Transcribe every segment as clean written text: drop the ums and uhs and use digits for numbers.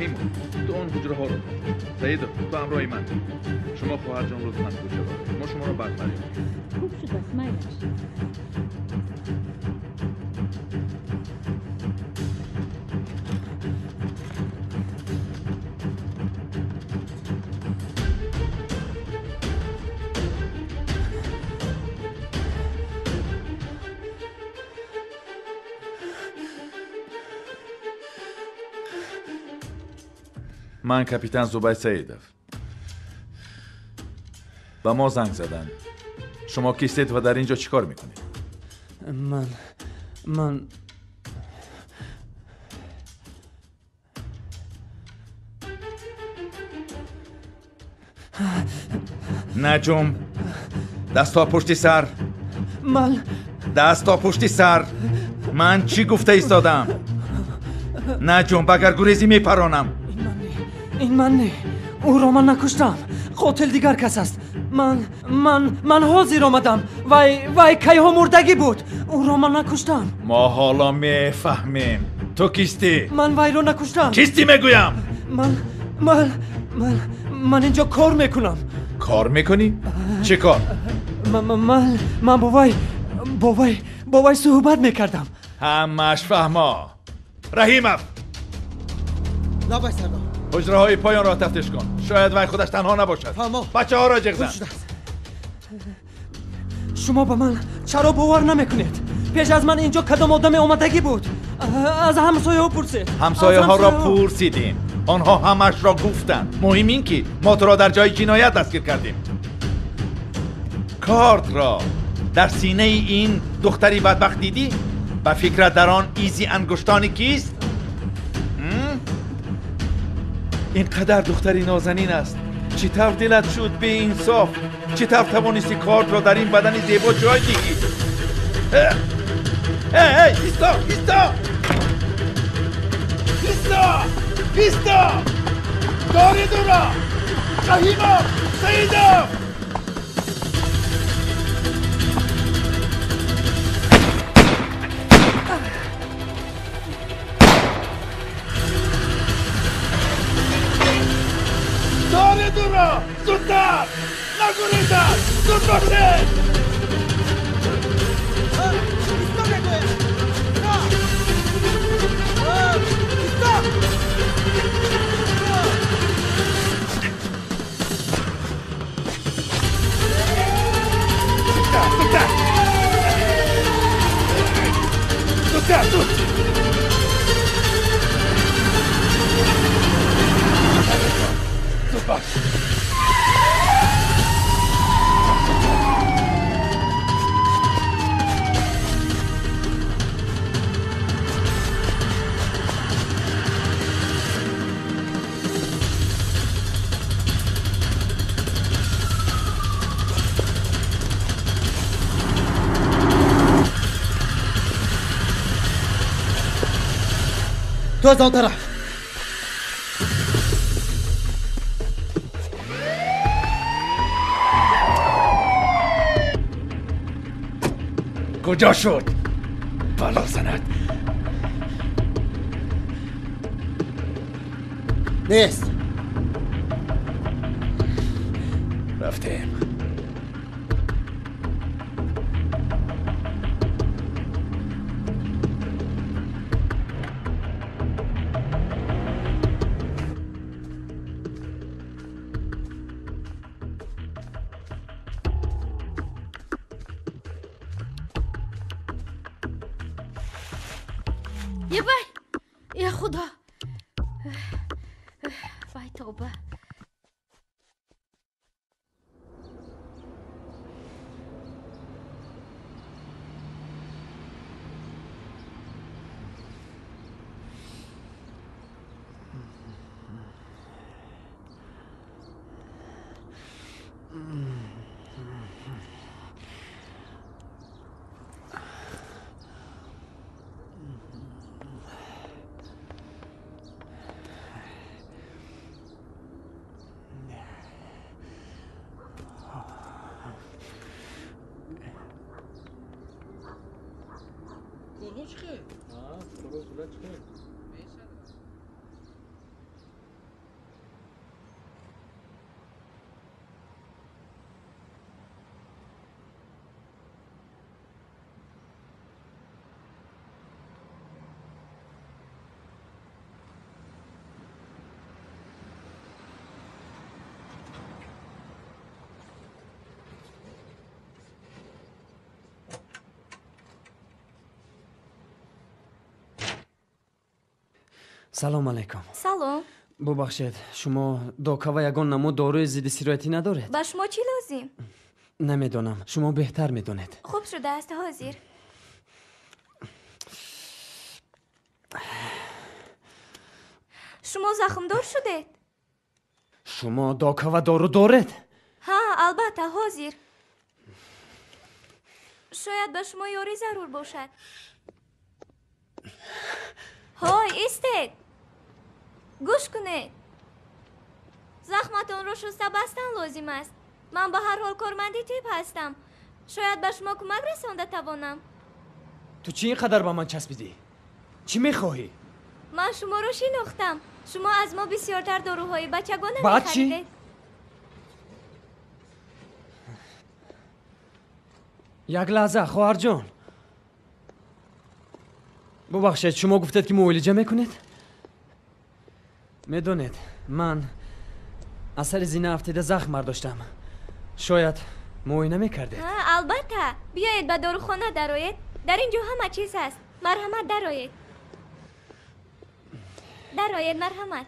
رحیم تو اون حجره ها رو سعید تو همراه من شما خواهر جان رو من کوچه باشید ما شما رو بعد بریم خوب شد بس مایلش من کاپیتان زبیر سیدов با ما زنگ زدن شما کیستید و در اینجا چیکار میکنید؟ من نجوم دستا پشتی سر من دستا پشتی سر من چی گفته ایستادم؟ نجوم بگر گریزی میپرانم این من نه او را من نکشتم قاتل دیگر کس است من حاضر آمدم وای کیها مردگی بود او را من نکشتم ما حالا میفهمیم تو کیستی؟ من وای را نکشتم کیستی میگویم؟ من اینجا کار میکنم کار میکنی؟ چه کار؟ من با وای صحبت میکردم همش فهما رحیمم لابای سردار حجره های پایان را تفتیش کن شاید وای خودش تنها نباشد فهما بچه ها را جغ زن شما به من چرا باور نمیکنید پیش از من اینجا کدام آدم آمدگی بود از همسایه ها پرسید همسایه ها را پرسیدیم آنها همش را گفتند مهم این که ما تو را در جای جنایت دستگیر کردیم کارت را در سینه این دختری بدبخت دیدی؟ به فکرت در آن ایزی انگشتانی کیست؟ اینقدر دختری نازنین است چطور دلت شد به انصاف چطور توانستی کارت را در این بدن زیبا جای دیگی ایستا داری دورا رحیما سیدم داری دورا زودتر نگوریدن زود باشید تو از آن طرف کجا شد؟ بالا زند نیست رفتیم یا خدا وای توبه салом алайкум. سلام. бубахшед шумо дока ва ягон намуд дорои зидди сироятӣ надоред? با شما چی لازم؟ намедонам шумо беҳтар медонед. خوب شده است حاضر. شما زخم دار شدید؟ шумо дока ва дору доред? ها البته حاضر. شاید به شما یاری ضرور باشد. های ایستید. گوش کنید. زخمتان رو شسته بستن لازم است. من به هر حال کارمندی تیپ هستم. شاید به شما کمک رسانده توانم. تو چی اینقدر با من چسبیدی؟ چی میخواهی؟ من شما رو شناختم. شما از ما بسیارتر داروهای بچگانه بعد چی؟ می‌خریدید. یک لحظه خواهر جان ببخشید شما گفتید که معالجه میکنید؟ میدونید من اثر زینه افتیده زخم برداشتم شاید معاینه میکردید ها البته بیایید به داروخانه درآیید. در اینجا همه چیز هست. مرحمت درآیید. درآیید مرحمت.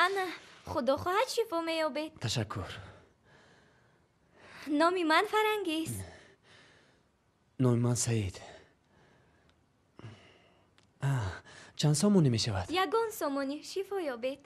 انا خدا خواهد شفا میابید. تشکر نامی من فرنگیست. نام من سعید چند سامونی میشود؟ یگان سامانی شفا یابید.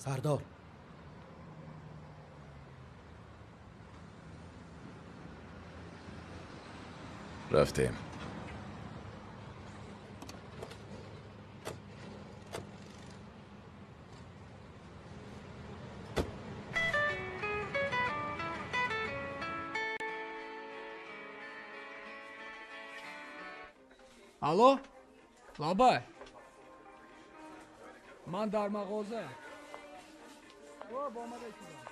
سردار رفتیم. الو لابای من در مغازه با آمده شدم.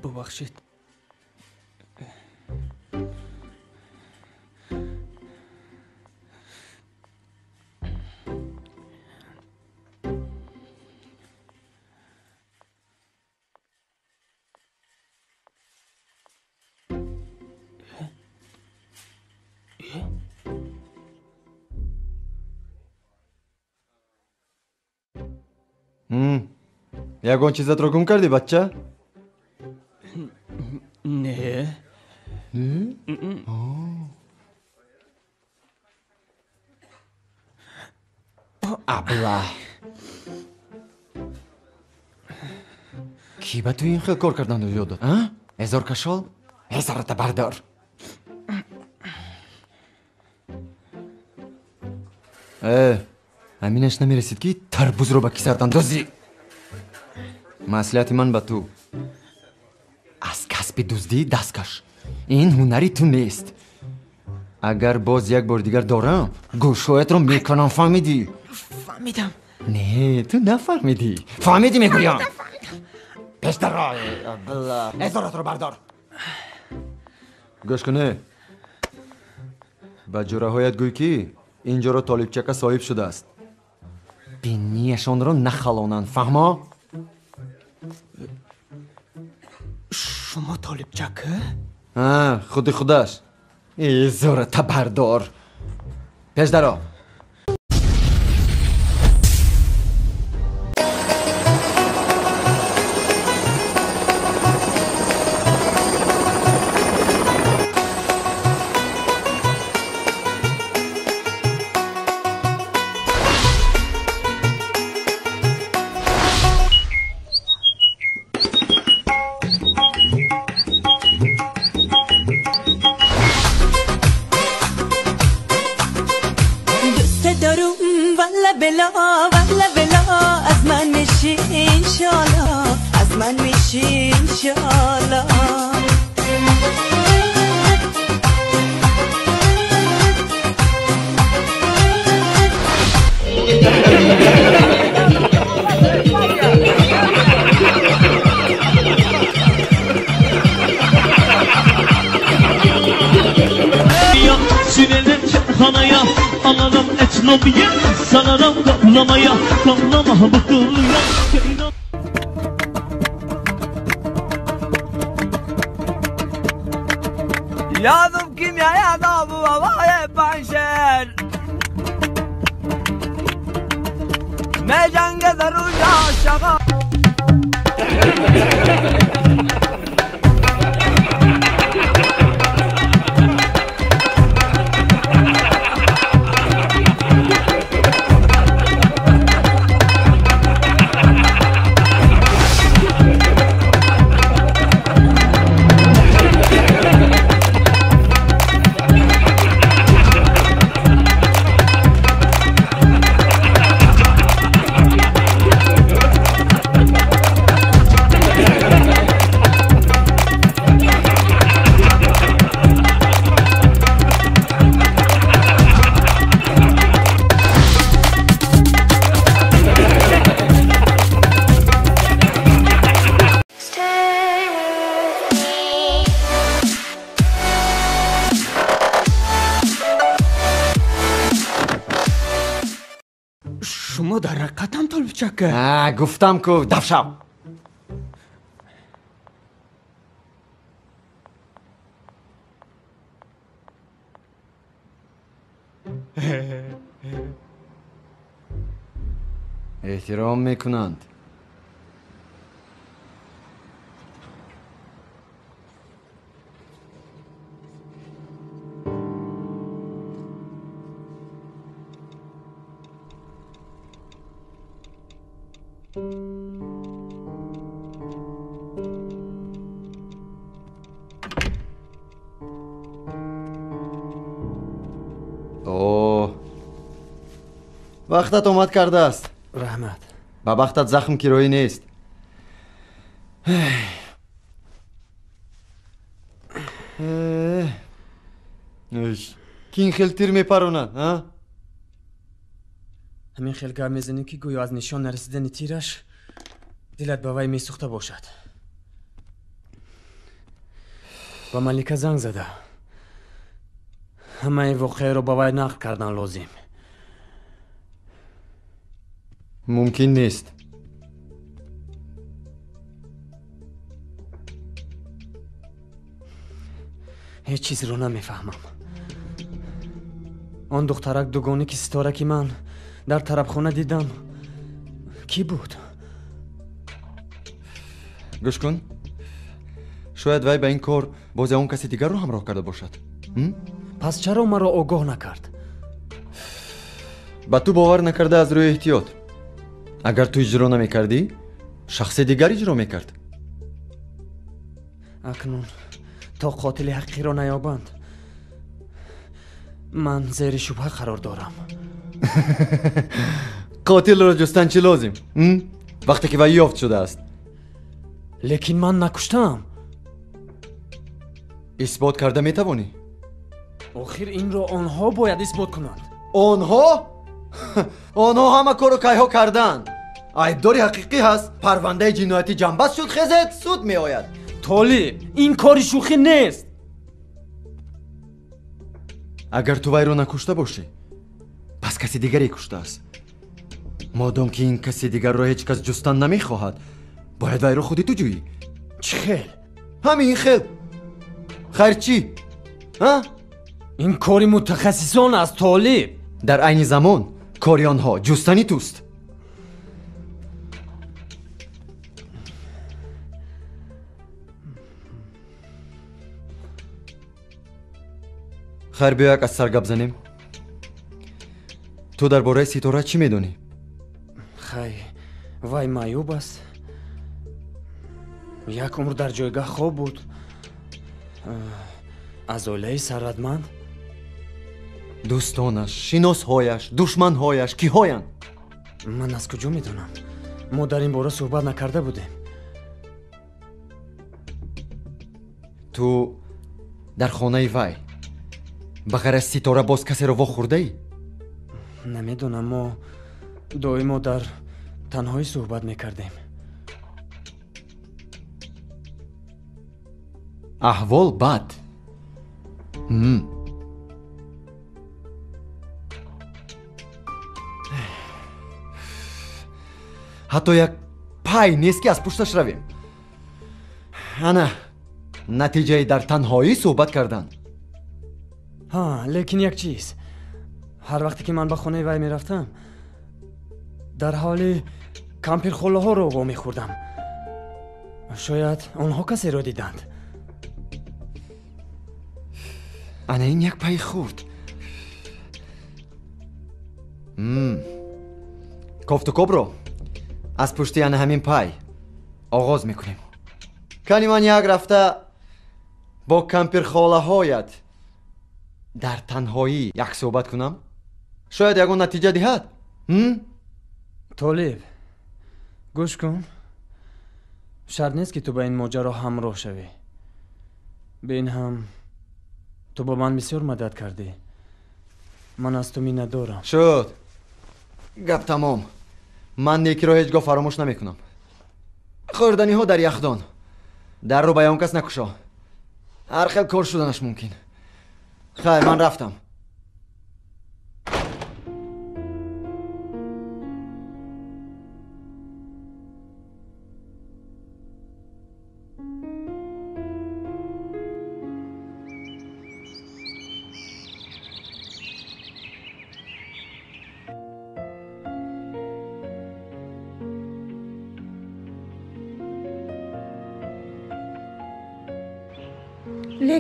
ببخشید یگان چیزت رو گم کردی بچه؟ نه ابله کی به تو این خیلی کار کردن رو یاد داد؟ هزار کشال؟ هزارت بردار همینش نمیرسید که تربوز رو با کی سرت اندازی مسئولیت من به تو از کسب دزدی دست کش این هنری تو نیست اگر باز یک بار دیگر دارم گوشایت رو میکنم فهمیدی؟ فهمیدم نه تو نفهمیدی فهمیدی میگویم پیشتر را ازارت رو بردار. گوش کنه. با جراحایت گوی که اینجا رو طالبچکه صاحب شده است. بینیشان رو نخلانن، فهما؟ شما طالبچکه؟ خودی خودش. ازارت بردار. پیشتر را. والله بلا از من میشی انشالله از من میشی انشالله Sürelim çırpanaya Alarım etnobiye Sanarım kaplamaya Kaplama bıkılıyor Yazım kimyaya da bu havaya panşer Mecan gezer uca aşağı شما در حقیقتم طالبچکه گفتم که دفشم احترام میکنند وقتت اومد کرده است رحمت با وقتت زخم کیرویی نیست کی این خیل تیر میپرونن همین خیلگاه میزنی که گویا از نشان نرسیدن تیرش دلت به وی میسوخته باشد با ملکه زنگ زده همه واقعه رو با وی نقل کردن لازم ممکن نیست هیچ چیزی رو نمیفهمم آن دخترک دوگانی که ستارکی من در طرف خونه دیدم کی بود؟ گوش کن شاید وی به این کار باز اون کسی دیگر رو همراه کرده باشد پس چرا مرا آگاه نکرد؟ با تو باور نکرده از روی احتیاط اگر تو اجرا نمیکردی شخص دیگر اجرا میکرد اکنون تا قاتل حقی را نیابند من زیر شبهه قرار دارم قاتل را جستن چی لازم؟ وقتی که وی یافت شده است لیکن من نکشتم اثبات کرده میتوانی؟ آخر این را آنها باید اثبات کنند آنها؟ آنها همه کارو کیها کردن айбдори ҳақиқӣ ҳаст, парвандаи ҷиноятӣ ҷамъбаст шуд, хезед, суд меояд. толиб, ин кори шӯхӣ нест. агар ту вайро накушта бошӣ, пас каси дигаре куштааст. модом ки ин каси дигарро ҳеҷ кас ҷустан намехоҳад, бояд вайро худи ту ҷӯӣ. чӣ хел? ҳамин хел. хайр чӣ? ин кори мутахассисон аст, толиб. дар айни замон кори онҳо ҷустани туст. хайр биё як аз сар гап занем. ту дар бораи Ситора чӣ медонӣ? хай, вай маъюб аст. як умр дар ҷойгоҳ хоб буд. аз оилаи сарватманд. дӯстонаш, шиносҳояш, душманҳояш киҳоянд? ман аз куҷо медонам? мо дар ин бора суҳбат накарда будем. ту дар хонаи вай ба ғайр аз Ситора боз касеро вохӯрдаӣ? намедонам, мо доимо дар танҳоӣ суҳбат мекардем. аҳвол бад. ҳатто як пай нест ки аз пушташ равем. ана натиҷаи дар танҳоӣ суҳбат кардан. лекин як чиз, ҳар вақте ки ман ба хонаи вай мерафтам, дар ҳоли кампирхолаҳоро во мехӯрдам. шояд онҳо касеро диданд. ана ин як пайи хурд. кофтукобро аз пушти ана ҳамин пай оғоз мекунем. кани ман як рафта бо кампирхолаҳоят дар танҳоӣ як суҳбат кунам? шояд ягон натиҷа диҳад. толиб, гӯш кун. шарт нест ки ту ба ин моҷаро ҳамроҳ шавӣ. бин ҳам ту ба ман бисёр мадад кардӣ. ман аз ту миннатдорам. шуд. гап тамом. ман некиро ҳеҷ гоҳ фаромӯш намекунам. хӯрданиҳо дар яхдон. дарро ба ён кас накушо. ҳар хел кор шуданаш мумкин. хайр, ман рафтам.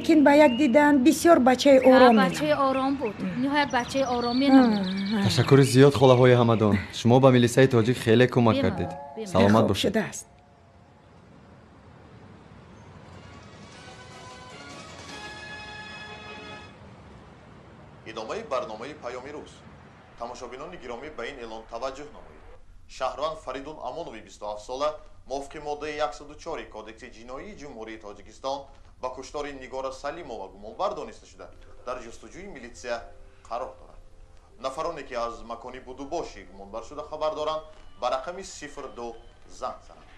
лекин ба як дидан бисёр бачаи ором бачаи ором буд. ниҳоят бачаи ороме намуд. ташаккури зиёд холаҳои ҳамадон. шумо ба милисияи тоҷик хеле кӯмак кардед. саломат бошед. шудааст. идомаи барномаи паёми рӯз. тамошобинони гиромӣ ба ин эълон таваҷҷӯҳ намоед. шаҳрванд Фаридун Амонови 27 сола мувофиқи моддаи 104 кодекси ҷиноии ҷумҳурии Тоҷикистон ба куштори Нигора Салимова гумонбар дониста шуда дар ҷустуҷӯи милитсия қарор дорад. нафароне ки аз макони будубоши гумонбар шуда хабар доранд ба рақами 02 занг зананд.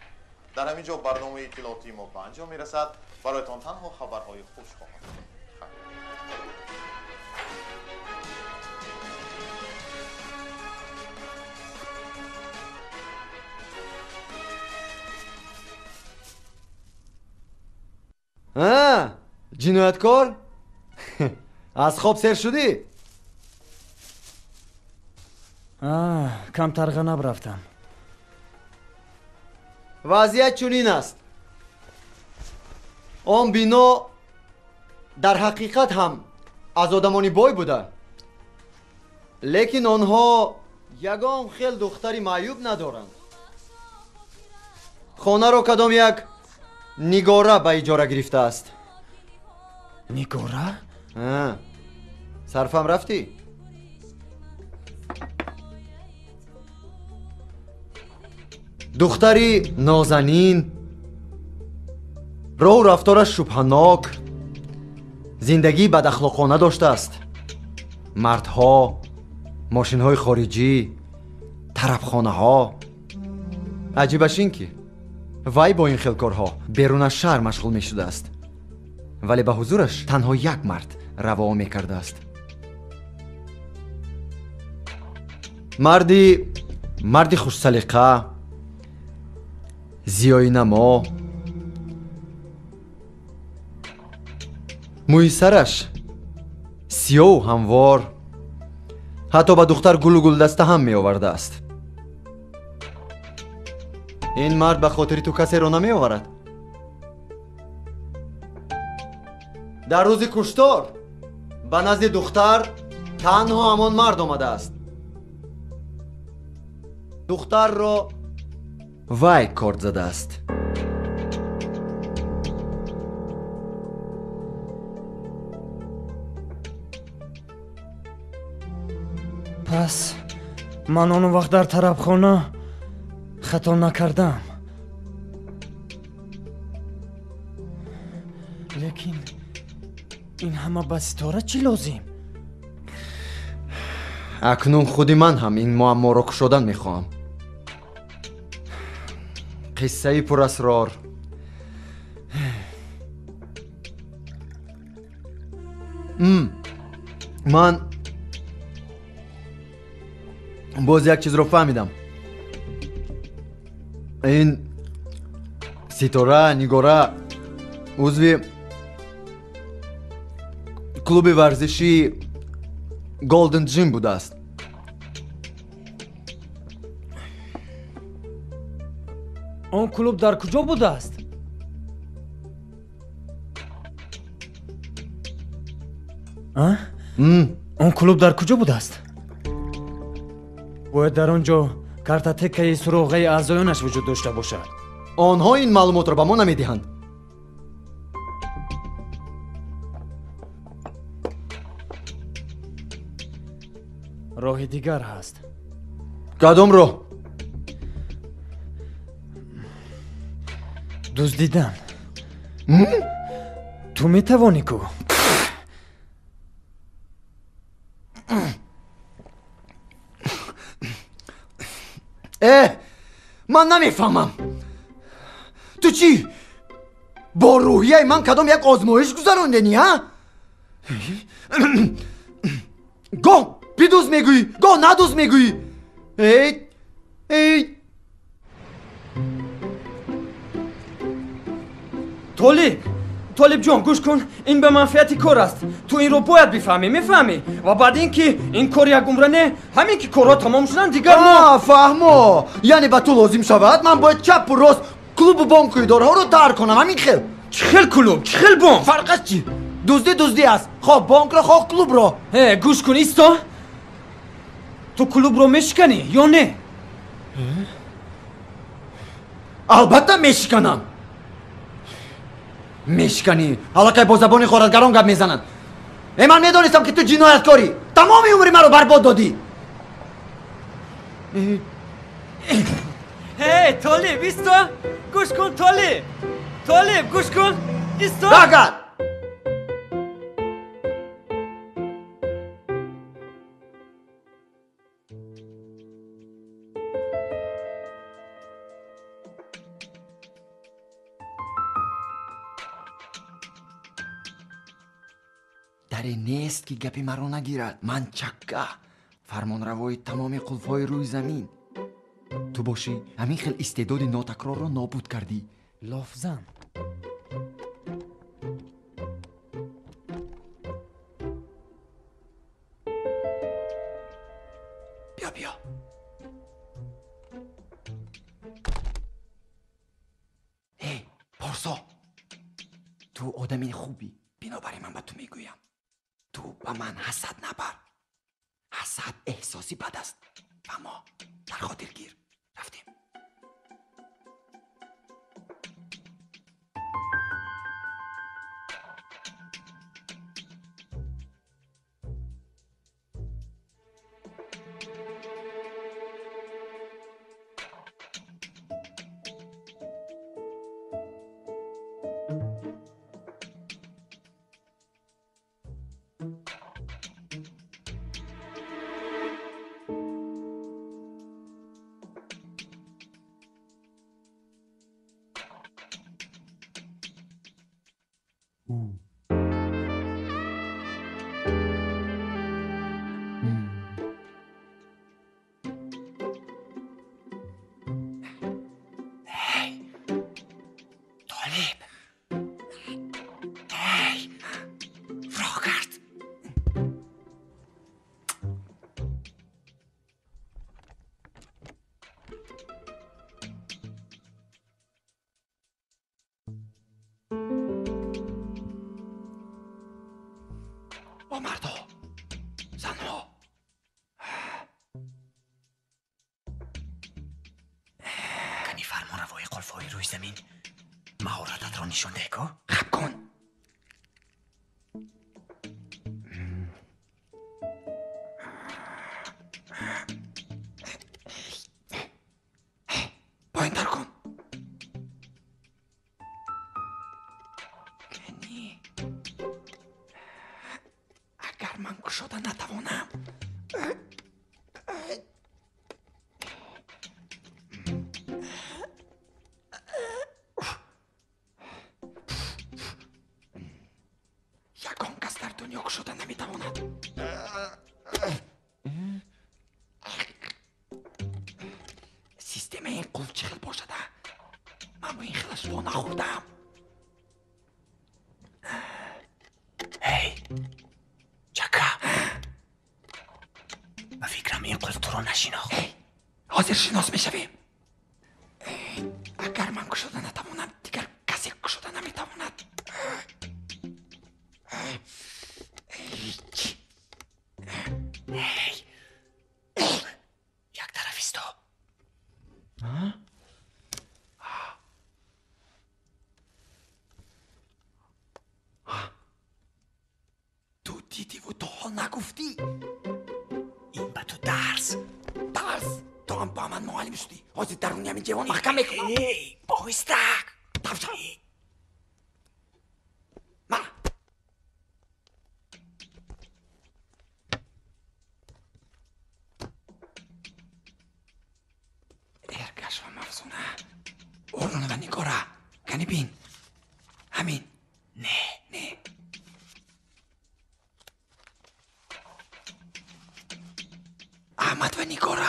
дар ҳамин ҷо барномаи иттилоотии мо ба анҷом мерасад. бароятон танҳо хабарҳои хуш хоҳам дод. ҷинояткор? аз хоб сер шудӣ? камтар ғанаб рафтам. вазъият чунин аст. он бино дар ҳақиқат ҳам аз одамони бой буда, лекин онҳо ягон хел духтари маъюб надоранд. хонаро кадом як нигора ба иҷора гирифтааст. нигора? сарфам рафтӣ? духтари нозанин, роҳу рафтораш шубҳанок, зиндагии бадахлоқона доштааст. мардҳо, мошинҳои хориҷӣ, тарабхонаҳо. аҷибаш ин ки вай бо ин хел корҳо берун аз шаҳр машғул мешудааст, вале ба ҳузураш танҳо як мард раво мекардааст. марди хушсалиқа, зиёинамо, мӯи сараш сиёҳу ҳамвор, ҳатто ба духтар гулу гулдаста ҳам меовардааст. ин мард ба хотири ту касеро намеоварад? дар рӯзи куштор ба назди духтар танҳо ҳамон мард омадааст. духтарро вай корд задааст. пас ман он вақт дар тарабхона хато накардам. лекин ин ҳама ба ситора чӣ лозим? акнун худи ман ҳам ин муамморо кушодан мехоҳам. қиссаи пурасрор. ман боз як чизро фаҳмидам. ин ситора нигора узви клуби варзиши Golden Gym будааст. он клуб дар куҷо будааст? он клуб дар куҷо будааст? бояд дар он ҷо картотекаи суроғаи аъзоёнаш вуҷуд дошта бошад. онҳо ин маълумотро ба мо намедиҳанд. роҳи дигар ҳаст. кадом роҳ? дуздидан. ту метавонӣ ку? ман намефаҳмам. ту чӣ бо рӯҳияи ман кадом як озмоиш гузаронденӣ, а? гоҳ бидуз мегӯӣ, гоҳ надуз мегӯӣ. толиб ҷон, гӯш кун, ин ба манфиати кор аст. ту инро бояд бифаҳмӣ, мефаҳмӣ? ва баъд ин ки ин кор як умра не, ҳамин ки корҳо тамом шуданд дигар фаҳмо. яъне ба ту лозим шавад ман бояд чапу рост клубу бонку идораҳоро тарк конам, ҳамин хел? чӣ хел клуб, чӣ хел бонк? фарқаш чӣ? дуздӣ аст, хоҳ бонкро, хоҳ клубро. гӯш кун, исто. ту клубро мешиканӣ ё не? албатта мешиканам. мешиканӣ? аллакай бо забони хоратгарон гап мезанад. ман медонистам ки ту ҷинояткорӣ. тамоми умри маро барбод додӣ. толиб, исто. гӯш кун, толиб, гӯш кун, исто. дагар даре нест ки гапи маро нагирад. ман чакка, фармонравои тамоми қулфҳои рӯи замин. ту бошӣ ҳамин хел истеъдоди нотакрорро нобуд кардӣ. лофзам. бия. порсо, ту одами хубӣ, бинобар ман ба ту мегӯям. ту ба ман ҳасад набар. ҳасад эҳсоси бад аст. фаҳмо, дар хотир гир. рафтем. با مردا زنها کنی فرمان روای قلفای روی زمین مهارتت را نشان ده که خب کن پایین تر کن کنی اگر من گشاده نتوانم یگان کس در دنیا گشاده نمیتواند سیستم این قلب چه خیل باشده من با این خیلش با نخوردم هی چکه و فکرم این قلب تو رو نشیناخت حاضر شناس میشویم اگر من گشاده نتوانم دیگر کسی گشاده نمیتواند یک طرف ایستا تو دیدی و تو ها نگفتی این به تو درس تو هم با من معلم شدی حاضر درونی همین جوانی محکم میکنم بایستک تفشم من ارگش و مرزونه اورانه و نیگاره کنی بین همین نه احمد و نیگاره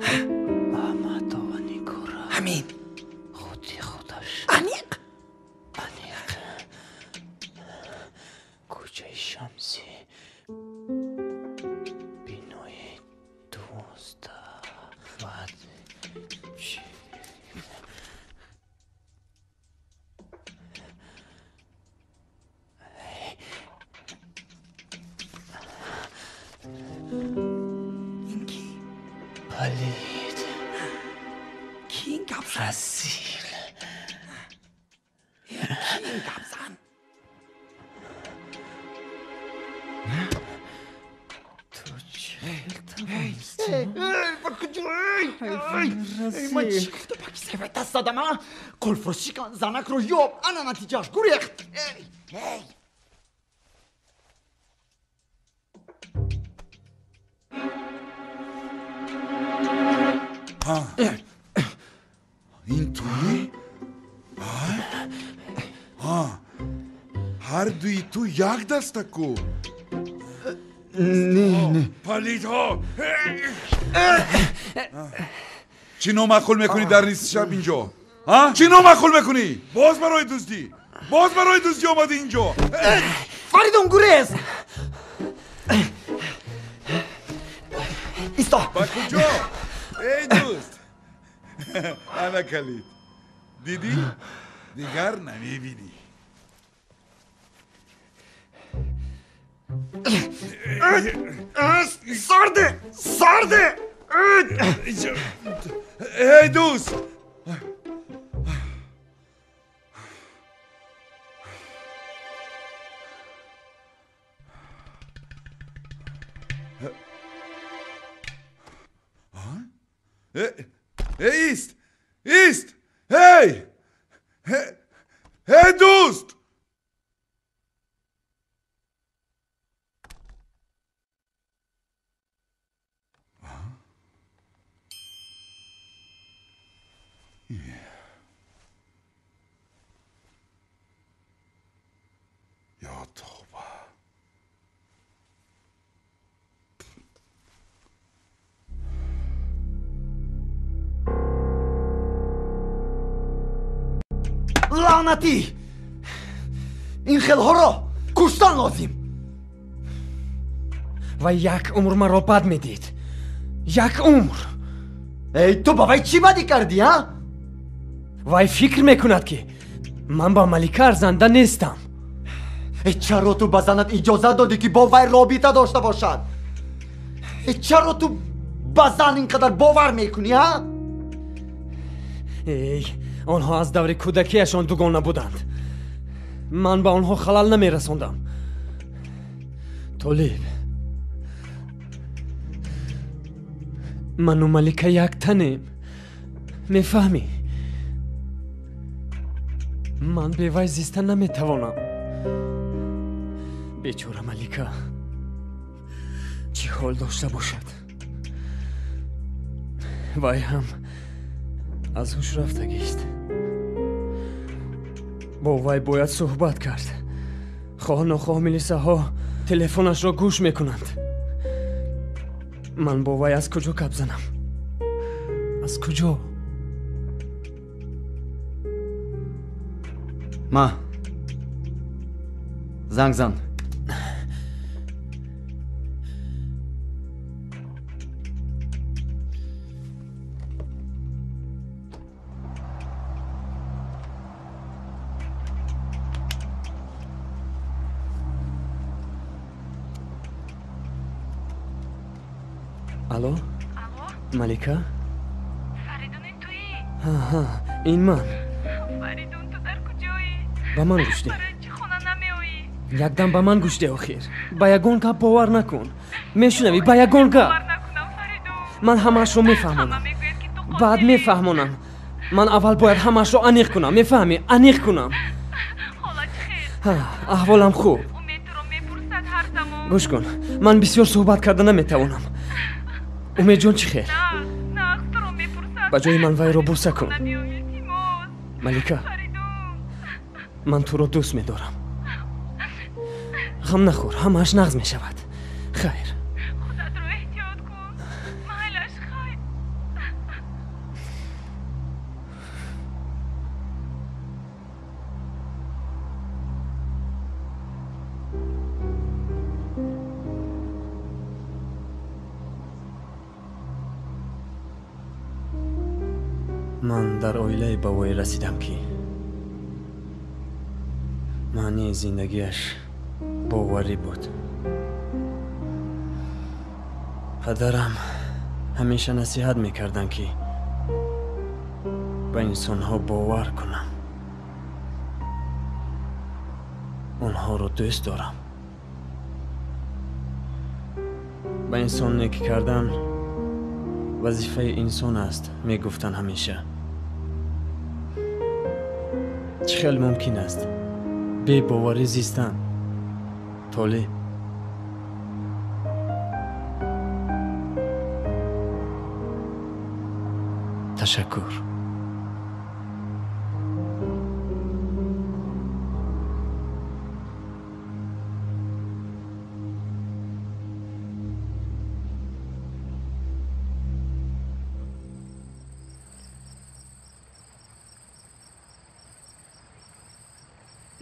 احمد و نیگاره همین خودی خودش انیق کوچه شمسی بینوی دوست و این کی؟ پلید کی این گپ رسیل کی این گپ زن؟ تو چه من چی تو پاکی سیفه دست دادم ها؟ قلف رو شکن زنک رو یاب انا نتیجهش گریخت این توی؟ هر دوی تو یک دستکو نه پلید ها چی نامعقول میکنی در نیست شب اینجا؟ چی نامعقول میکنی؟ باز برای دزدی آمدی اینجا فریدون گریز ایستا با کجا؟ ای دوست انا کلید دیدی؟ دیگر نمیبینی سرده ای دوست ایست هی دوست یا توبه لعنتی این خیلها را کشتن لازم و یک عمر مرا بد میدید یک عمر ای تو با وی چی بدی کردی ها؟ وای فکر میکند که من با ملیکا ارزنده نیستم. چرا تو بزنت اجازه دادی که با وی رابطه داشته باشد؟ چرا تو بزن اینقدر باور میکنی ها؟ ای آنها از دور کودکیشان دوگانه بودند. من با آنها خلل نمیرسوندم. طالب، من و ملیکا یک تنیم، میفهمی؟ من به وی زیستن نمیتوانم. بیچاره ملیکا چی حال داشته باشد؟ وی هم از هوش رفتگیست. با وی باید صحبت کرد. خواه نخواه ملیسه ها تلفنش را گوش میکنند. من با وی از کجا کپ زنم؟ از کجا؟ ما زنگ زن. الو؟ ملیکا؟ فریدون این تویی؟ ها این من. فریدون تو در کجایی؟ با من گوشتی. برای چی خونه نمیایی؟ یکدم با من گوشتی آخیر. با یگون که باور نکن. میشنوی با یگون که من همش رو میفهمونم. بعد میفهمونم. من اول باید همش رو انیق کنم. میفهمی؟ انیق کنم. احوالم خوب. گوش کن، من بسیار صحبت کرده نمیتوانم. امید جان چی خیر؟ با جای من وی رو بوسه کن. ملیکا، من تو رو دوست میدارم. غم نخور، همه‌اش نغز میشود. خیر. خودت رو احتیاط کن. مهلش خیر. من در اویله با وی رسیدم که معنی زندگیش باوری بود. پدرم همیشه نصیحت میکردن که به انسان ها باور کنم. اونها رو دوست دارم. به انسان نیکی کردن وظیفه انسان است میگفتن همیشه. چه خیلی ممکن است بی باوری زیستن؟ طالب، تشکر.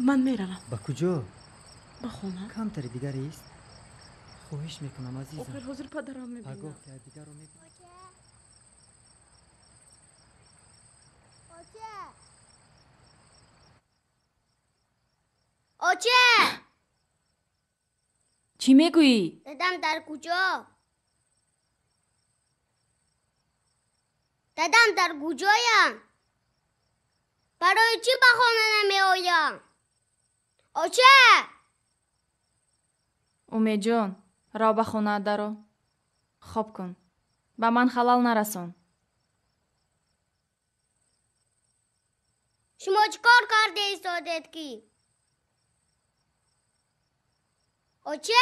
من میروم. با کجا؟ با خونه. کم تری دیگر است؟ خواهش میکنم عزیزم. آخر حضور پدرم میبینم. آگاه که دیگر رو میبینم. اوچه چی میگویی؟ دادم در کجا؟ دادم در کجایم؟ برای چی به خانه نمی آیم؟ اوچه امید جان، را به خانه درو. خواب کن. به من خلال نرسون. شما چیکار کرده ایستادید کی؟ اوچه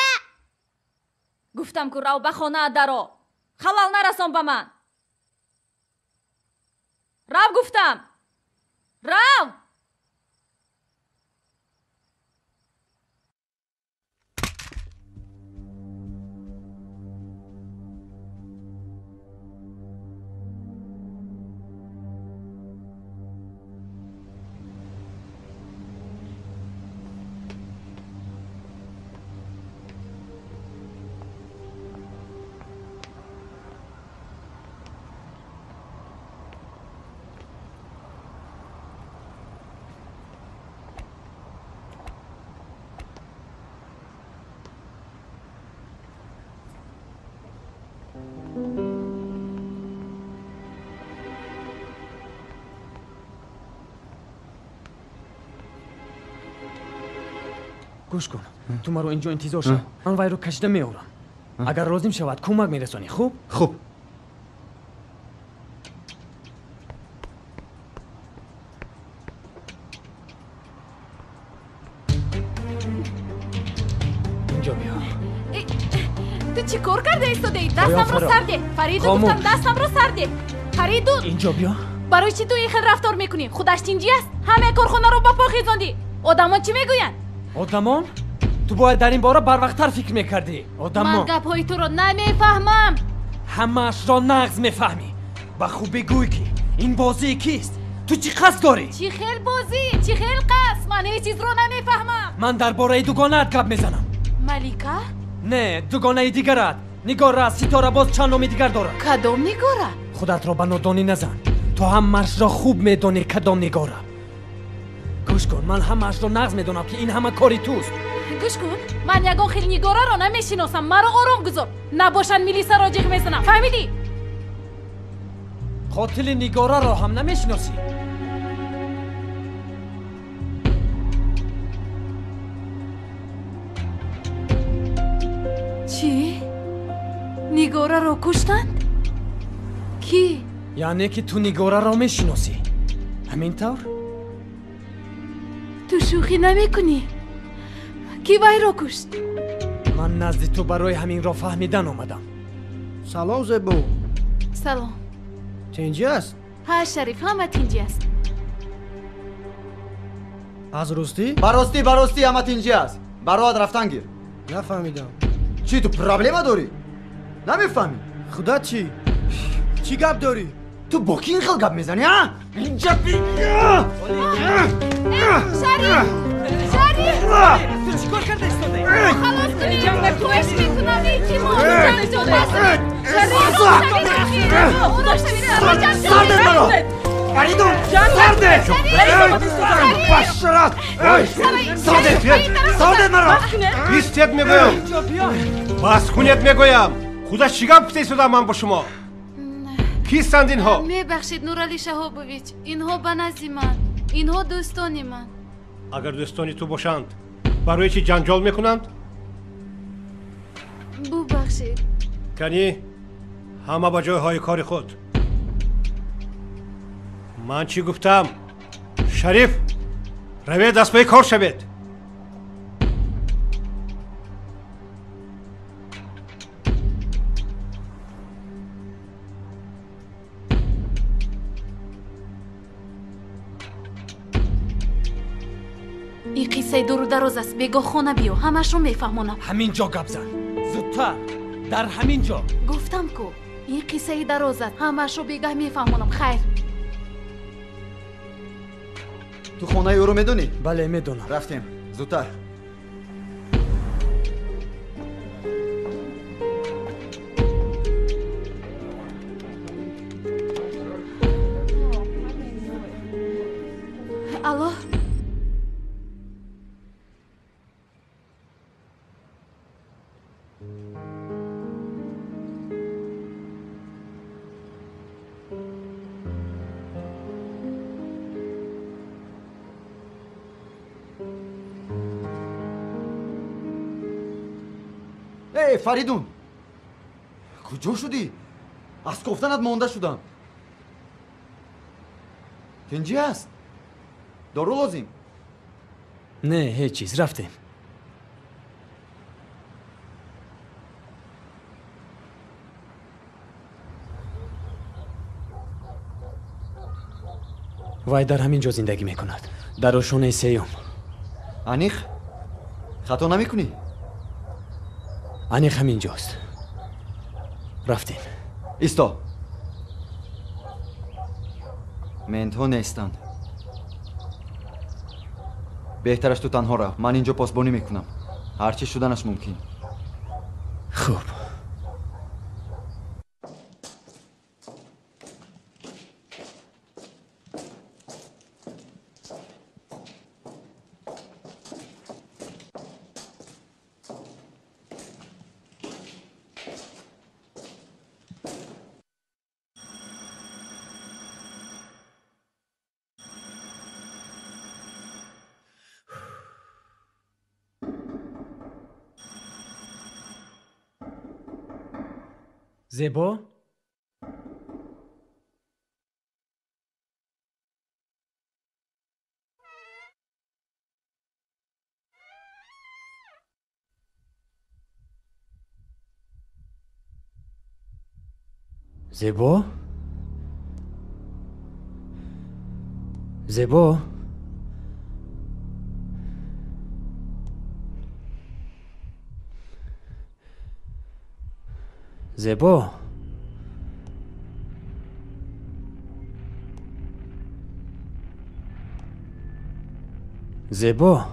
گفتم که رو به خانه درو. خلال نرسون به من. رو گفتم. رو. گوش کن تو مرا اینجا انتظار شو من وای رو کشیده میارم اگر راضیم شود کمک میرسانی خوب خوب اینجا بیا تو چی کار کرده ایستاده؟ دستم رو سرده. فریدو گفتم دستم رو سرده. فریدو اینجا بیا. برای چی تو این خیلی رفتار میکنی؟ خودش تینجی است. همه کارخانه رو با پا خیزاندی. آدمان چی میگوین؟ آدمان؟ تو باید در این باره بر وقت‌تر فکر میکردی. آدمان. من گپ‌های تو رو نمیفهمم. همه‌اش را نغز میفهمی. با خوبی گوی که این بازی کیست؟ تو چی قصد داری؟ چی خیل بازی؟ چی خیل قصد؟ من هیچ چیز رو نمیفهمم. من درباره دوگانه‌ات گپ میزنم. ملیکه؟ نه دوگانه دیگرت. نگاره ستاره باز چند نام دیگر داره. کدام نگاره؟ خودت را به نادانی نزن. تو همه‌اش را خوب میدانی کدام نگاره. گوش کن من همه‌اش را نغز میدونم که این همه کاری توست. گوش کن من یگان خیلی نگاره را نمیشناسم. مرا آرام گذار. نباشن میلیسا را جیغ میزنم. فهمیدی؟ قاتل نگاره را هم نمیشناسی. چی؟ نگاره را کشتند؟ کی؟ یعنی که تو نگاره را میشناسی همینطور؟ تو شوخی نمی کنی؟ کی وای را کشت؟ من نزد تو برای همین را فهمیدن آمدم. سلام زبو. سلام. تینجی است؟ ها شریف همه تینجی است. از راستی؟ براستی همه تینجی است. برات رفتن گیر. نفهمیدم. چی تو پرابلم داری؟ نمیفهمی؟ خدا چی؟ چی گپ داری؟ تو با کی این خیل گپ میزنی ها؟ اینجا شریف! تو چیکار کرده ایستاده؟ خلاص کنی تو اش میکنم یکی ما جنگ جان بسید شریف سرده مرا فریدو سرده باشرات سرده مرا ایستید میگویم بس کنید میگویم خدا چی گپ ایستاده من با شما کیستند اینها؟ میبخشید نورالی شهابویچ اینها به نزد من اینها دوستانی من اگر دوستانی تو باشند برای چی جنجال میکنند؟ ببخشید کنی همه با جای های کار خود من چی گفتم؟ شریف روید دست به کار شوید این قصه دور و دراز است بگاه خانه بیو همش رو میفهمونم همینجا گپ زن زودتر در همینجا گفتم کو این قصه دراز است همش رو بگاه میفهمونم خیر تو خونه او رو میدونی؟ بله میدونم رفتیم زودتر الو ای فریدون کجا شدی؟ از گفتنت مانده شدم تنجی هست؟ دارو لازم؟ نه هیچ چیز رفتیم وای در همین جا زندگی میکند در روشونه سیوم انیخ خطا نمی کنی؟ انیخ همین جاست رفتیم ایستا منتها نیستند بهترش تو تنها رو من اینجا پاسبانی میکنم هرچی شدنش ممکن خوب زیبا؟ زیبا؟ زیبا؟ زیبا؟ زیبا؟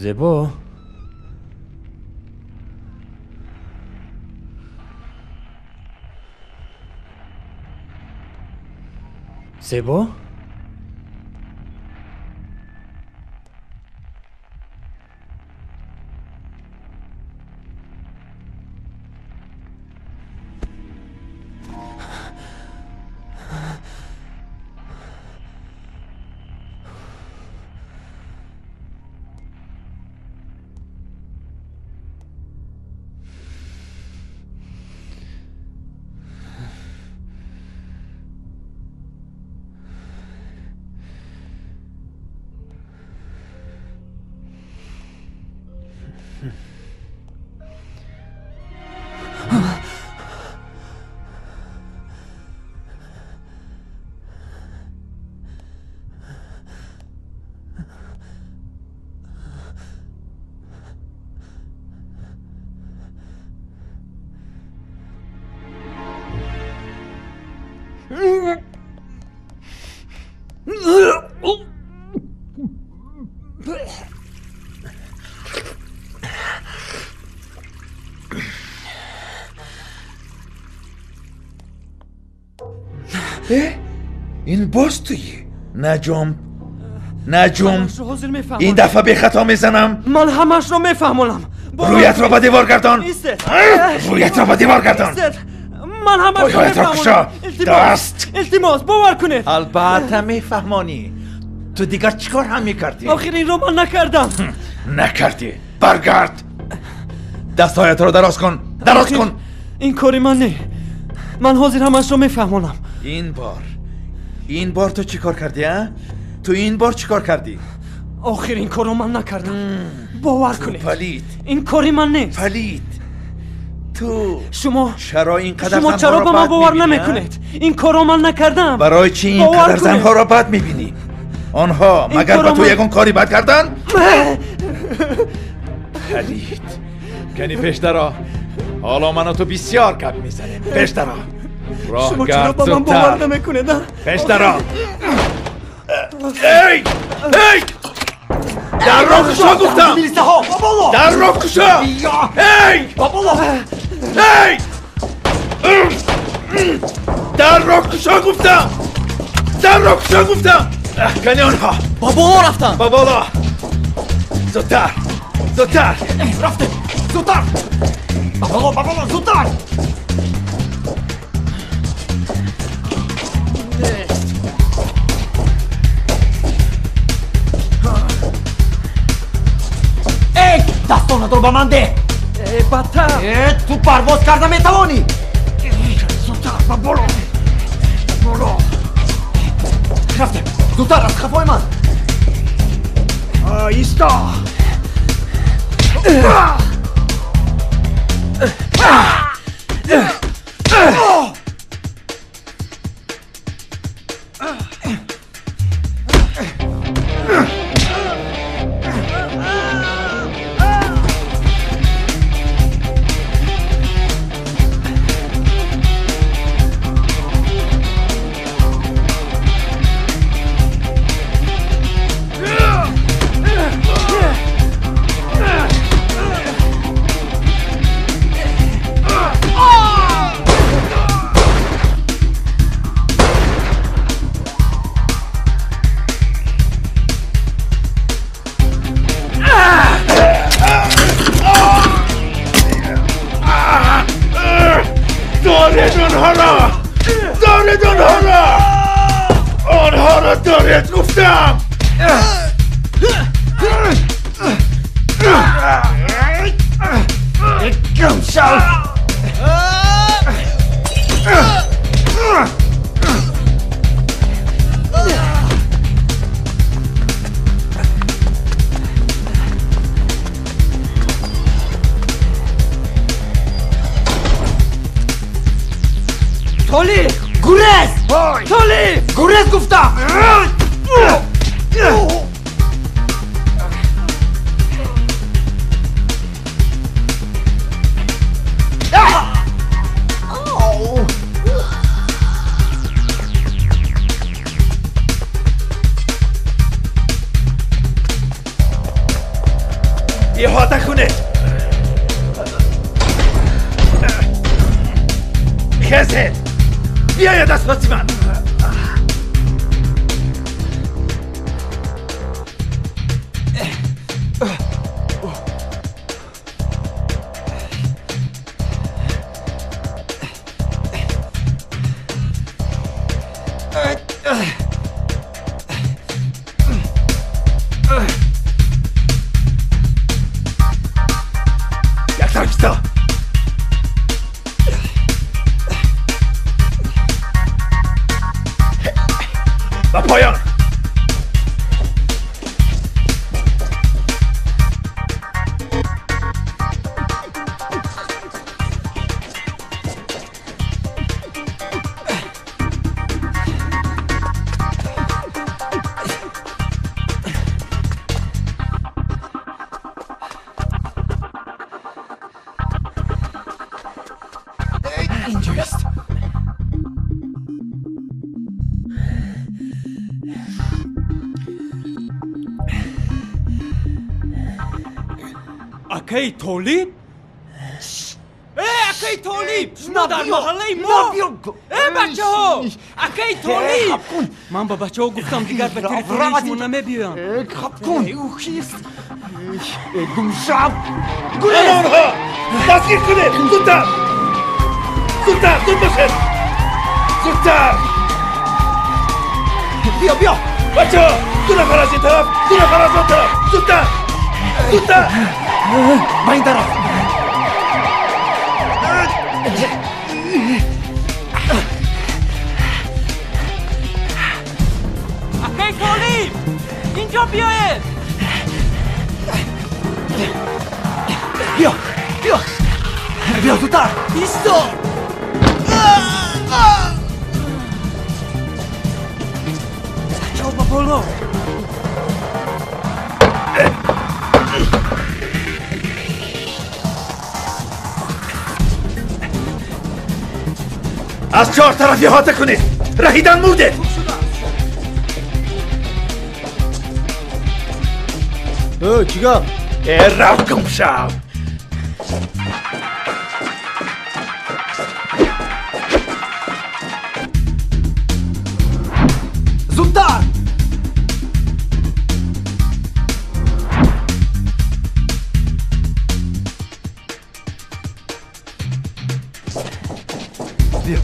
زیبا؟ زیبا؟ این باز تویی نجوم این دفعه به خطا میزنم. من همش رو میفهمونم. رویت را با دیوار گردان. رویت را با دیوار گردان. من همش رو میفهمونم. دست التماس باور کنید. البته میفهمانی. تو دیگر چیکار هم میکردی؟ آخر این رو من نکردم. نکردی. برگرد. دستهایت رو دراز کن. دراز کن. این کاری من نه. من حاضر همش رو میفهمونم. این بار تو چیکار کردی ها؟ تو این بار چیکار کردی؟ آخر این کارو من نکردم. باور کنید. پلید. این کاری من نیست. پلید. تو شما اینقدر چرا با من باور نمیکنید؟ این کارو من نکردم. برای چی اینقدر زنها را بد میبینی؟ آنها مگر به تو یکون کاری بد کردن؟ پلید. کنی پیش درا. حالا من و تو بسیار گپ میزنیم. پیش درا. شما چرا با من باور نمیکنید؟ پیش درا. ای! در را کشا گفتم! در را کشا! ای! در را کشا گفتم! در را کشا گفتم! کنی آنها! با بالا رفتن! با بالا! زودتر! رفته! زودتر! با بالا زودتر! دستانت رو با من ده. بدتر تو پرواز کرده میتوانی. زودتر با برو. رفته. زودتر از خفای من. ایستا. دارید آنها را دارید گفتم. شو تولی گورز تولی گورز گفتم احاطه کنید خزید بیاید از پاسی من یک ترکیستا و پایان اینجاست اکی تولی؟ اکی تولی! ما در محله ما! بچه ها! اکی تولی! من با بچه ها گفتم دیگر به تریتوریشمون نمیبیان خب کن او کیست؟ گمشب گونه آنها! دستگیر کنه! زودتر! زودتر! زود باشد! زودتر! بیا بچه ها! 2 نفر از این طرف! 2 نفر از اون طرف! زودتر! زودتر! با این طرف اکی تولی! اینجا بیاید! بیا زودتر ایستو! بچه با پولو! از 4 طرف احاطه کنید رهیدن مرده چیکار؟ رفت گم شو زودتر بیا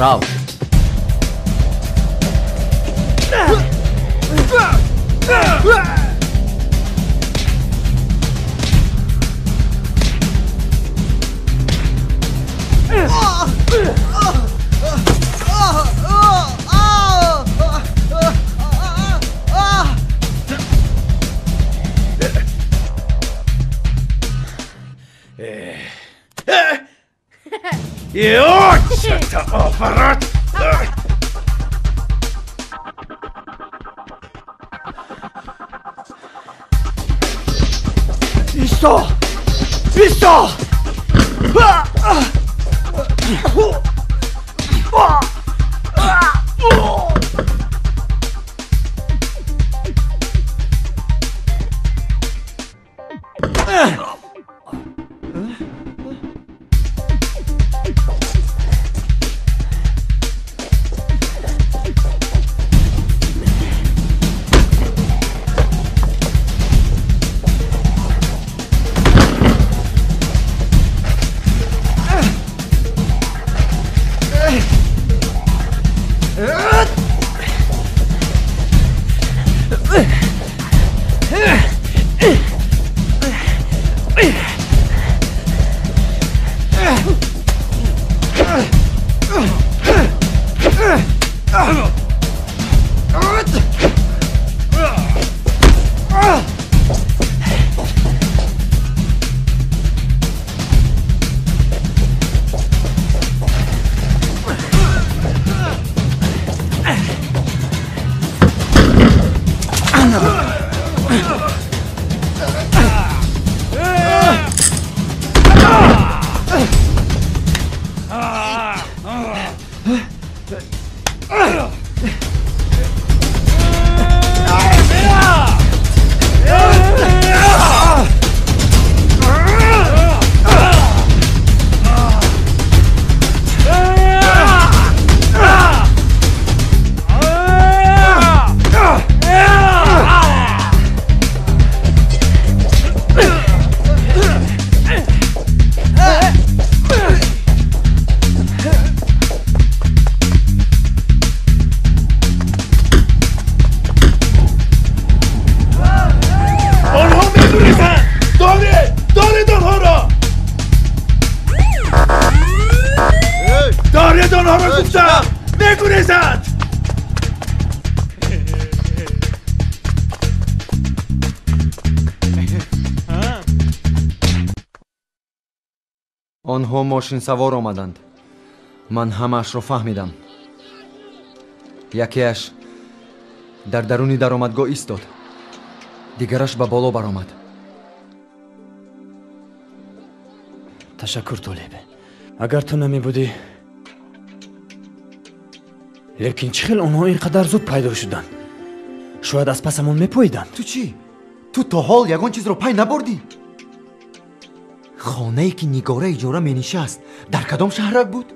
Bravo. يوه شتا آفرات ایستا ایستا آنها ماشین سوار آمدند. من همش را فهمیدم. یکیش در درون درآمدگاه ایستاد. دیگرش به بالا برآمد. تشکر طالب. اگر تو نمی بودی لیکن چخیل آنها اینقدر زود پیدا شدند. شاید از پسمون میپویدند. تو چی؟ تو تا حال یگان چیز رو پی نبردی؟ خانه‌ای که نگاره اجاره مینشست در کدام شهرک بود؟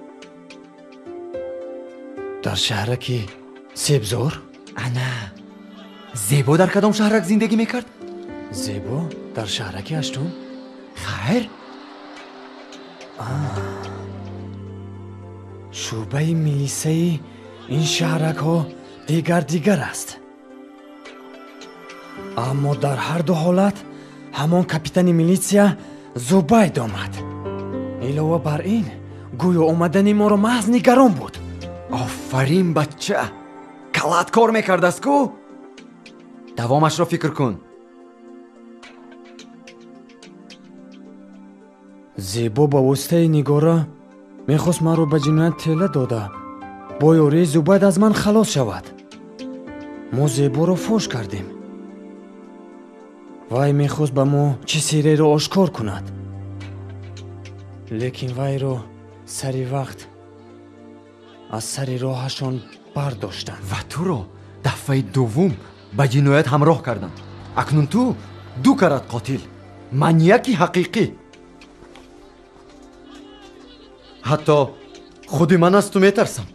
در شهرکی سیبزار؟ نه. زیبا در کدام شهرک زندگی میکرد؟ زیبا در شهرکی هشتم؟ خیر. شعبه میلیسه این شهرک ها دیگر است. اما در هر دو حالت همان کاپیتان میلیسیا زوباید آمد. علاوه بر این گویا آمدن ما رو محض نگران بود. آفرین بچه. کلات کار میکرد است کو؟ دوامش را فکر کن. زیبا با واسطه نگاره میخواست من رو به جنایت تله داده با یاری زوباید از من خلاص شود. ما زیبا رو فوش کردیم. وای میخواست به ما چی سیره رو آشکار کند. لیکن وای رو سری وقت از سری راهشان برداشتند و تو رو دفعه دوم به جنایت همراه کردند. اکنون تو دو کرد قاتل، منیکی حقیقی. حتی خود من از تو میترسم.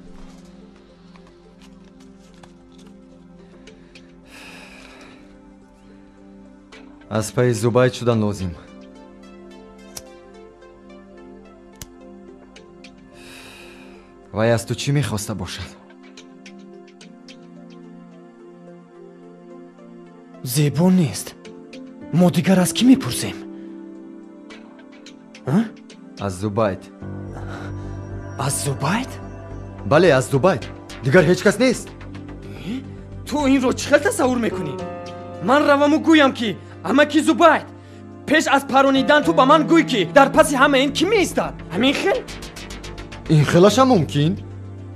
از پای زوباید شدن لازم. وای از تو چی میخواسته باشد؟ زیبا نیست. ما دیگر از کی میپرسیم؟ از زوباید. از زوباید؟ بله از زوباید. دیگر هیچ کس نیست. تو این رو چخل تصور میکنی؟ من روامو گویم که اما کی زوباید پیش از پرونیدن تو با من گوی که در پس همه این کی میستد؟ همین خیل؟ این خیلش هم ممکن.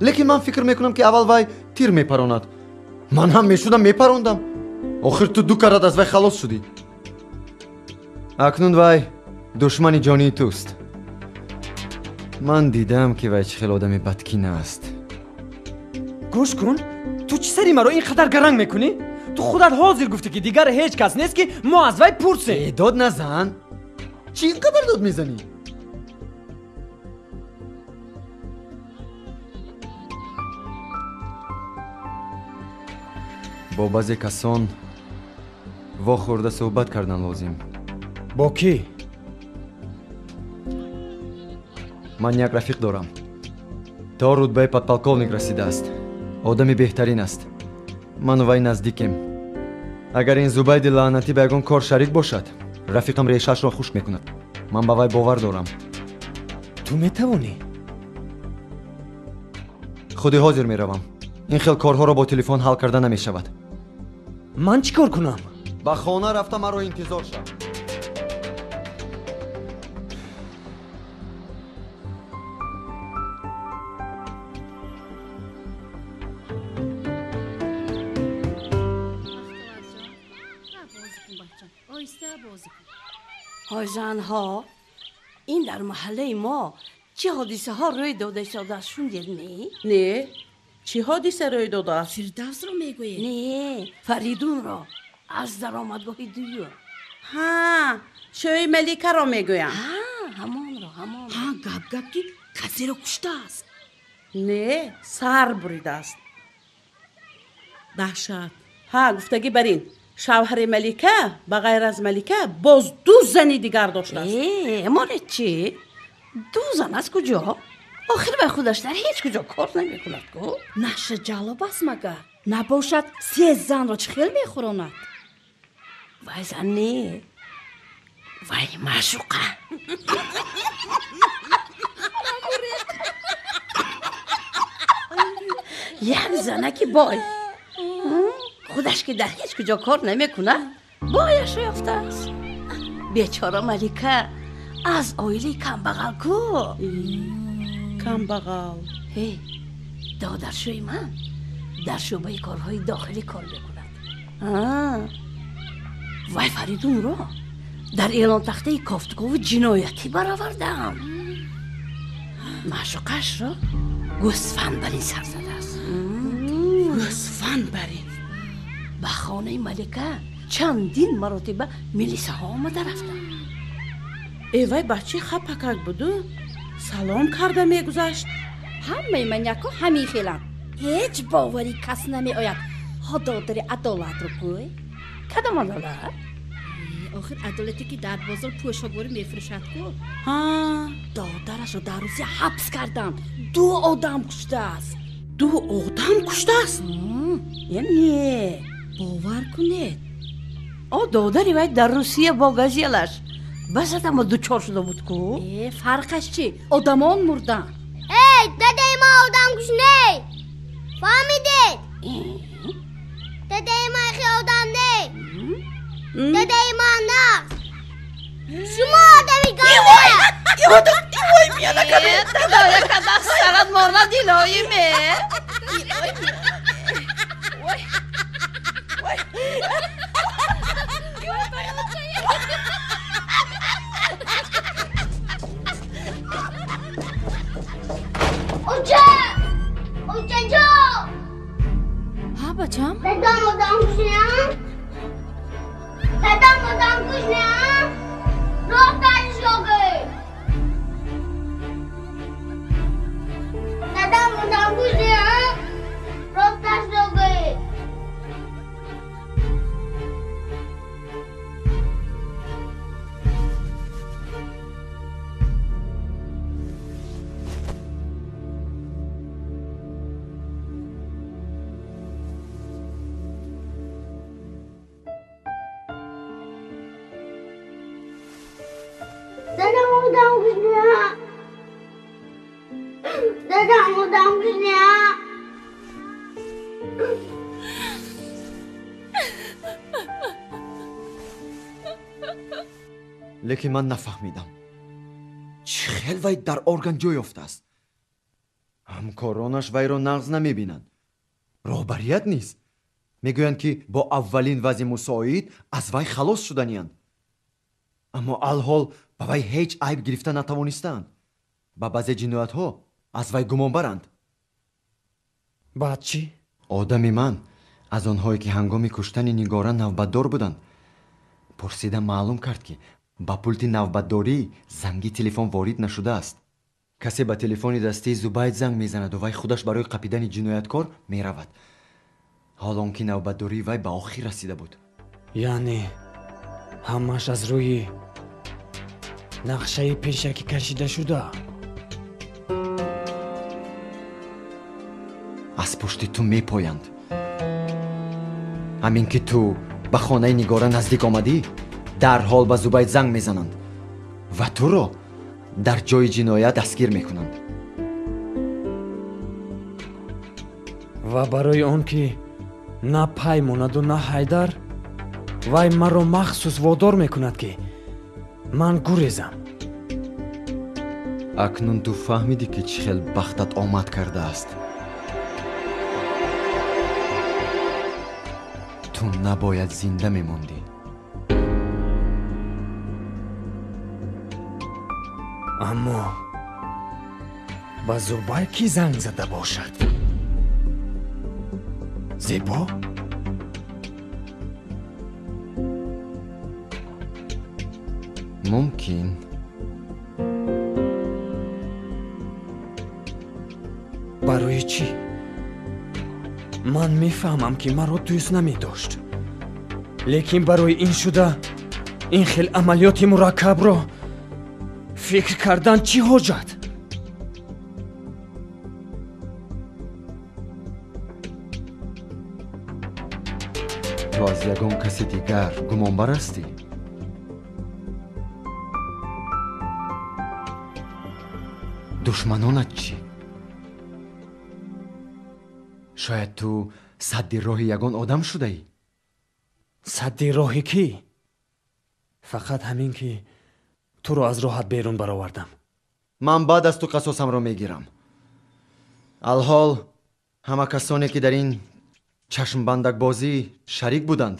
لیکن من فکر میکنم که اول وای تیر میپراند. من هم میشودم میپراندم. آخر تو دو کرد از وای خلاص شدی. акнун вай душмани ҷонии туст. ман дидам ки вай чӣ хел одами бадкина аст. гӯш кун, ту чӣ сари маро ин қадар гаранг мекунӣ? ту худат ҳозир гуфтӣ ки дигар ҳеҷ кас нест ки мо аз вай пурсем. дод назан. чӣ ин қадар дод мезанӣ? бо баъзе касон вохӯрда суҳбат кардан лозим. бо кӣ? ман як рафиқ дорам. то рутбаи подполковник расидааст. одами беҳтарин аст. ману вай наздикем. агар ин зубайди лаънатӣ ба ягон кор шарик бошад, рафиқам решаашро хушк мекунад. ман ба вай бовар дорам. ту метавонӣ? худи ҳозир меравам. ин хел корҳоро бо телефон ҳал карда намешавад. ман чӣ кор кунам? ба хона рафта маро интизор шав. های زنها این در محله ما چه حادثه ها روی داده شده است شنیدید نه؟ چی حادثه روی داده است؟ فردوس رو میگوید نه فریدون را از درآمدگاه دویو. ها شوی ملیکه را میگویم. همان ها گپ که کسی رو کشته است. نه سر بریده است. دهشت. ها گفتگی برین شوهر ملیکه به غیر از ملیکه باز 2 زن دیگر داشته است. مال چی؟ 2 زن از کجا؟ آخر به خودش در هیچ کجا کار نمی کند گو؟ نش جالب است مگر نباشد 3 زن را چه خیل می خوراند؟ وای زن نه وای معشوقه. یک زنکی بای خودش که در هیچ کجا کار نمیکنه بایش یافته است. بیچاره ملیکه از آیلی کم بغل کو. کم بغل هی دادرشوی من در شعبه کارهای داخلی کار میکند. وای فریدون رو در اعلان تخته کافتگاه جنایتی برآوردم. معشوقش را گوسفند بر این سر زده است. گوسفند برین به خانه ملکه چندین مراتبه میلیسه ها آمده رفتن. ایوای بچه خپکک بودو سلام کرده میگذشت. همه منیکا همین خیلن. هیچ باوری کس نمی آید ها دادر عدالت رو گوی. کدام عدالت؟ آخر عدالتی که در بازار پوشاگوری میفروشد کو. دادرش رو در روزی حبس کردن. 2 آدم کشته است. 2 آدم کشته است؟ یعنی باور کنید دادری باید در روسیه با گازیلش بس اما 2 شده بود کو. فرقش چی؟ آدمان مردن. داده ما آدم کش نه فهمیدید؟ داده ما خیلی آدم نه داده ما نه شما آدمی گفته ایوای میانه کنید دادای کدخ سرد مارنا دیلایی می اوچه جو ها بچم دادم آدم کش نه دادم آدم کش نه راه ترش لگه دادم آدم کش نه راه ترش لگه لیکن من نفهمیدم چه خیل وای در ارگان جای افته است. همکارانش وای را نقض نمیبینند. رهبریت نیست. میگویند که با اولین وضع مساعد از وای خلاص شدنیند. аммо алҳол ба вай ҳеҷ айб гирифта натавонистаанд. ба баъзе ҷиноятҳо аз вай гумонбаранд. баъд чӣ? одами ман аз онҳое ки ҳангоми куштани Нигора навбатдор буданд пурсида маълум кард ки ба пулти навбатдорӣ занги телефон ворид нашудааст. касе ба телефони дастии Зубайд занг мезанаду вай худаш барои қапидани ҷинояткор меравад. ҳолон ки навбатдории вай ба охир расида буд. яъне ҳамаш аз рӯи нақшаи пешакӣ кашида шуда. аз пушти ту мепоянд. ҳамин ки ту ба хонаи Нигора наздик омадӣ дарҳол ба Зубайд занг мезананд ва туро дар ҷои ҷиноят дастгир мекунанд. ва барои он ки на пай монаду на ҳайдар вай маро махсус водор мекунад ки ман гурезам. акнун ту фаҳмидӣ ки чӣ хел бахтат омад кардааст. ту набояд зинда мемондӣ. аммо ба Зубай ки занг зада бошад? зебо? мумкин. барои чӣ? ман мефаҳмам ки маро дӯст намедошт. лекин барои ин шуда ин хел амалиёти мураккабро фикр кардан чӣ ҳоҷат? ту аз ягон каси дигар гумонбар ҳастӣ? душманонат чӣ? шояд ту садди роҳи ягон одам шудаӣ? садди роҳи кӣ? фақат ҳамин ки туро аз роҳат берун баровардам. ман баъд аз ту қасосамро мегирам. алҳол ҳама касоне ки дар ин чашмбандакбозӣ шарик буданд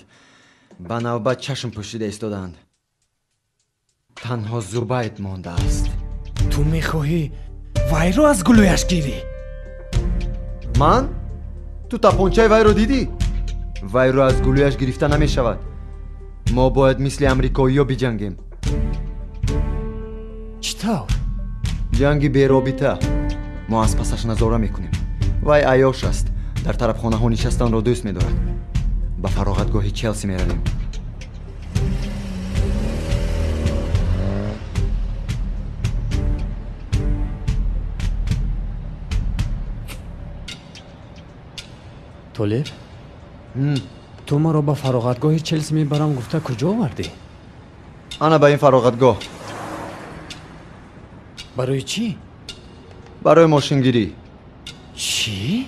ба навбат чашм пӯшида истодаанд. танҳо Зубайд мондааст. ту мехоҳӣ вайро аз гулӯяш гирӣ? ман? ту тапончаи вайро дидӣ? вайро аз гулӯяш гирифта намешавад. мо бояд мисли амрикоиё биҷангем. чӣ тавр? ҷанги беробита. мо аз пасаш назора мекунем. вай айёш аст. дар тарабхонаҳо нишастанро дӯст медорад. ба фароғатгоҳи Челси меравем. толеб? ту маро ба фароғатгоҳи Челси мебарам гуфта куҷо овардӣ? ана ба ин фароғатгоҳ. барои чӣ? барои мошингирӣ. чӣ?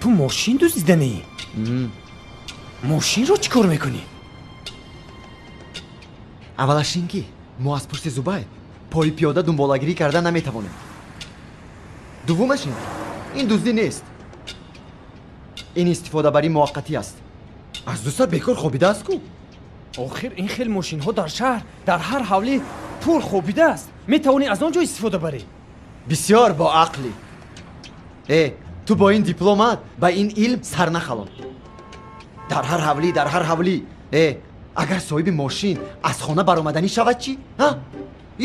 ту мошин дуздиданӣ? мошинро чӣ кор мекунӣ? аввалаш ин ки мо аз пушти Зубай пои пиёда дунболагирӣ карда наметавонем. дуввумаш ин дуздӣ нест. ин истифодабарӣ муваққатӣ аст. аз дусар бекор хобидааст ку. охир ин хел мошинҳо дар шаҳр дар ҳар ҳавлӣ пур хобидааст. метавонӣ аз он ҷо истифода барӣ. бисёр боақлӣ. ту бо ин дипломат ба ин илм сар нахалон. дар ҳар ҳавлӣ агар соҳиби мошин аз хона баромаданӣ шавад чӣ?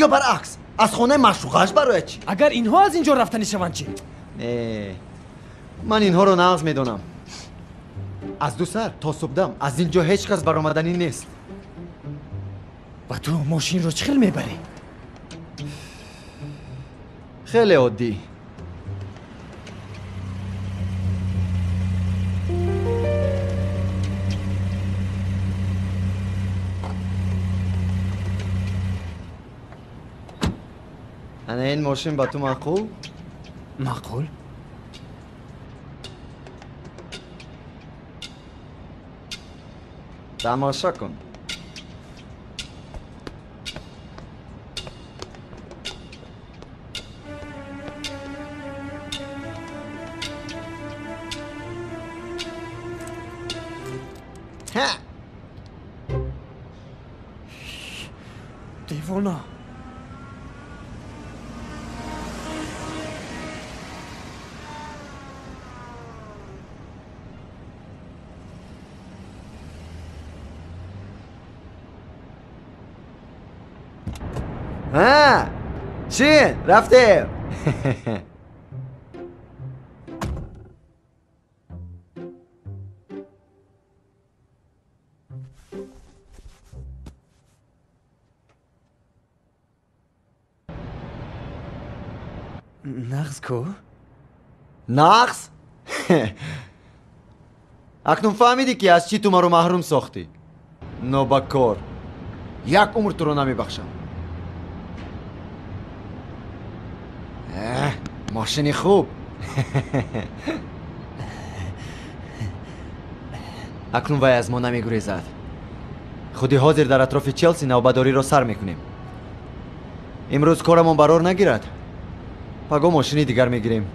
ё баръакс аз хонаи маъшуқааш барояд чӣ? агар инҳо аз ин ҷо рафтанӣ шаванд чӣ? ман инҳоро нағз медонам. аз ду сар то субҳдам аз ин ҷо ҳеҷ кас баромаданӣ нест. ва ту мошинро чӣ хел мебарӣ? хеле оддӣ. ана ин мошин ба ту маъқул? маъқул? тамоша кун. پروانه ها چین رفتیم نغز کو؟ نغز؟ اکنون فهمیدی که از چی تو ما رو محروم ساختی نوبکار یک عمر تو رو نمیبخشم ماشینی خوب اکنون وای از ما نمیگریزد خودی حاضر در اطراف چلسی نوبداری را سر میکنیم امروز کارمون برار نگیرد پگاه ماشینی دیگر میگیریم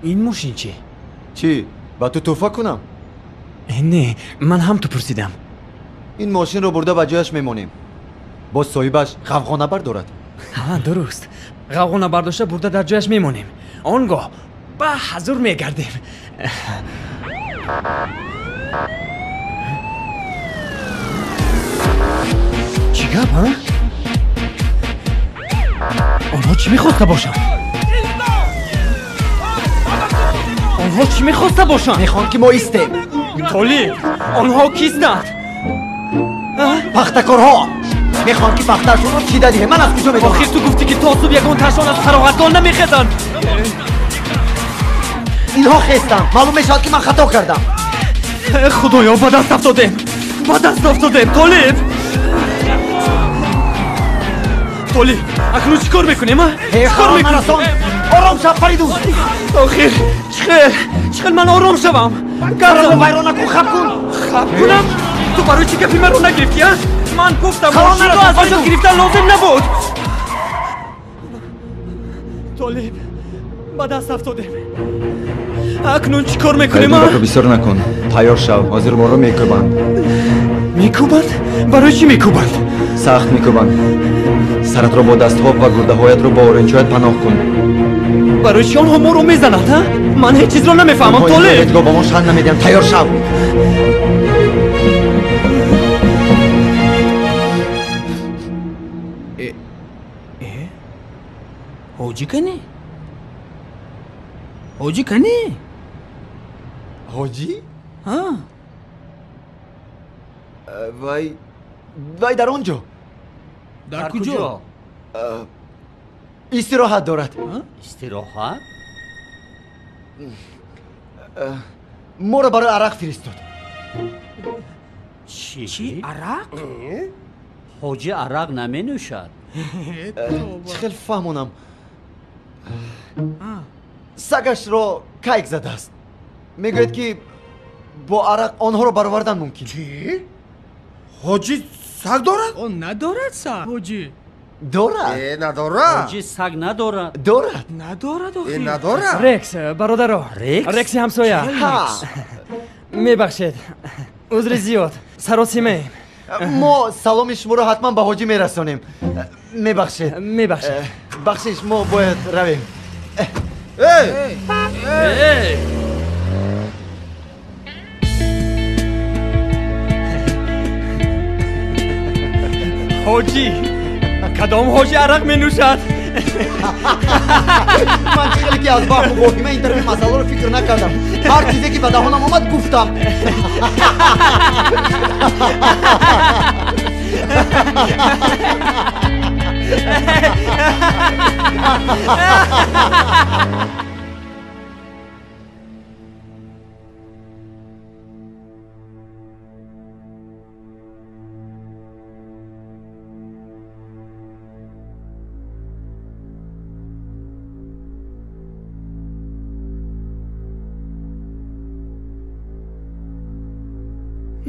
این ماشین چی؟ چی؟ با تو توفه کنم؟ نه من هم تو پرسیدم این ماشین رو برده به جایش میمونیم باز صاحبش غوغا نبردارد ها درست غوغا نبرداشته برده در جایش میمونیم آنگاه به حضور میگردیم چی گپ ها؟ آنها چی میخواسته باشن؟ آنها چی میخواسته باشن؟ میخوان که ما ایستیم تولی آنها کیستند؟ پختکارها میخوان که پخترشون رو چیده دیگه من از کجا میدونم آخر تو گفتی که تعصب یگان ترشان از فراغتگان نمیخیزند اینها خیستم معلوم میشد که من خطا کردم خدایا با دست افتادیم طالب تولی اکنون چی کار میکنیم چیکار میکنیم آرام شب فریدون آخر چخیل من آرام شوم گردم ویران نکن خب کنم تو برای چی گفتی من رو نگرفتی من گفتم ماشین رو از آنجا گرفتن لازم نبود طالب با دست افتادیم اکنون چی کار میکنیم فریدون رو بسیار نکن تیار شو حاضر ما رو میکوبند برای چی میکوبند سخت میکوبند سرت رو با دستها و گرده هایت رو با اورنجایت پناه کن برای چی آنها ما رو میزنند من هیچ چیز رو نمیفهمم طالب با ما شهر نمیدیم تیار شو حاجی کنی؟ حاجی کنی؟ حاجی؟ ها وای در اونجا در کجا؟ استراحت دارد استراحت؟ ما رو برای عرق فرستاد چی؟ عرق؟ حاجی عرق نمی نوشد چخیل فهمونم سگش رو کایک زده است میگوید که با عرق آنها رو برآوردن ممکن چی؟ حاجی سگ دارد؟ اون ندارد سگ حاجی دارد ندارد حاجی سگ ندارد دارد ندارد آخی ندارد رکس برادرها رکس همسایه میبخشید عذر زیاد سراسیمه ما سلام شما رو حتما به حاجی میرسانیم میبخشید بخشش ما باید رویم حاجی کدام حاجی عرق می نوشد من خیلی که از وقت و واهمه این طرف مسئله رو فکر نکردم هر چیزی که به دهانم آمد گفتم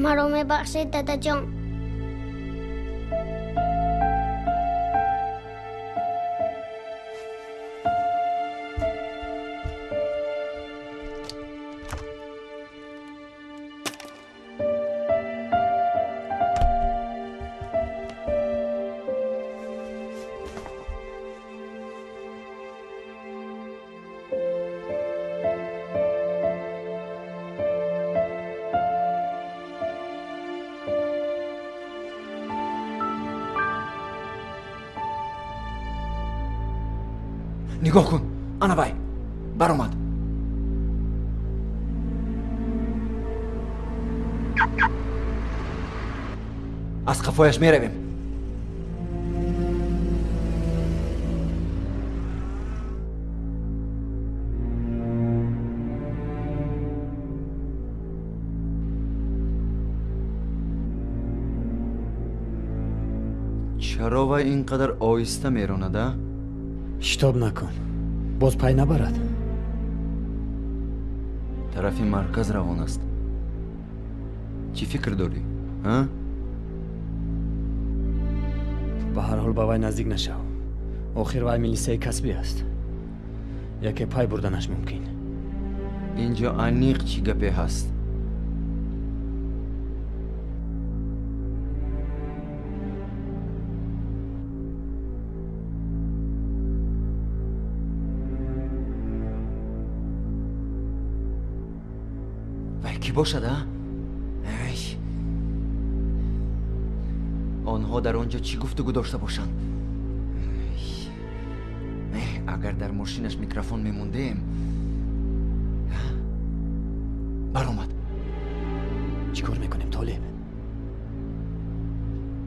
مرا میبخشید دادا جان نگاه کن انا بای برآمد از قفایش میرویم چرا و اینقدر آهسته میراند؟ شتاب نکن باز پای نبرد طرفی مرکز روان است چی فکر داری؟ ها؟ به هر حال با وی نزدیک نشو آخر وی میلیسه کسبی است یکی پای بردنش ممکن اینجا انیق چی گپه هست وی کی باشد آنها در آنجا چی گفتگو داشته باشند اگر در ماشینش میکروفون میموندیم برآمد چیکار میکنیم طالب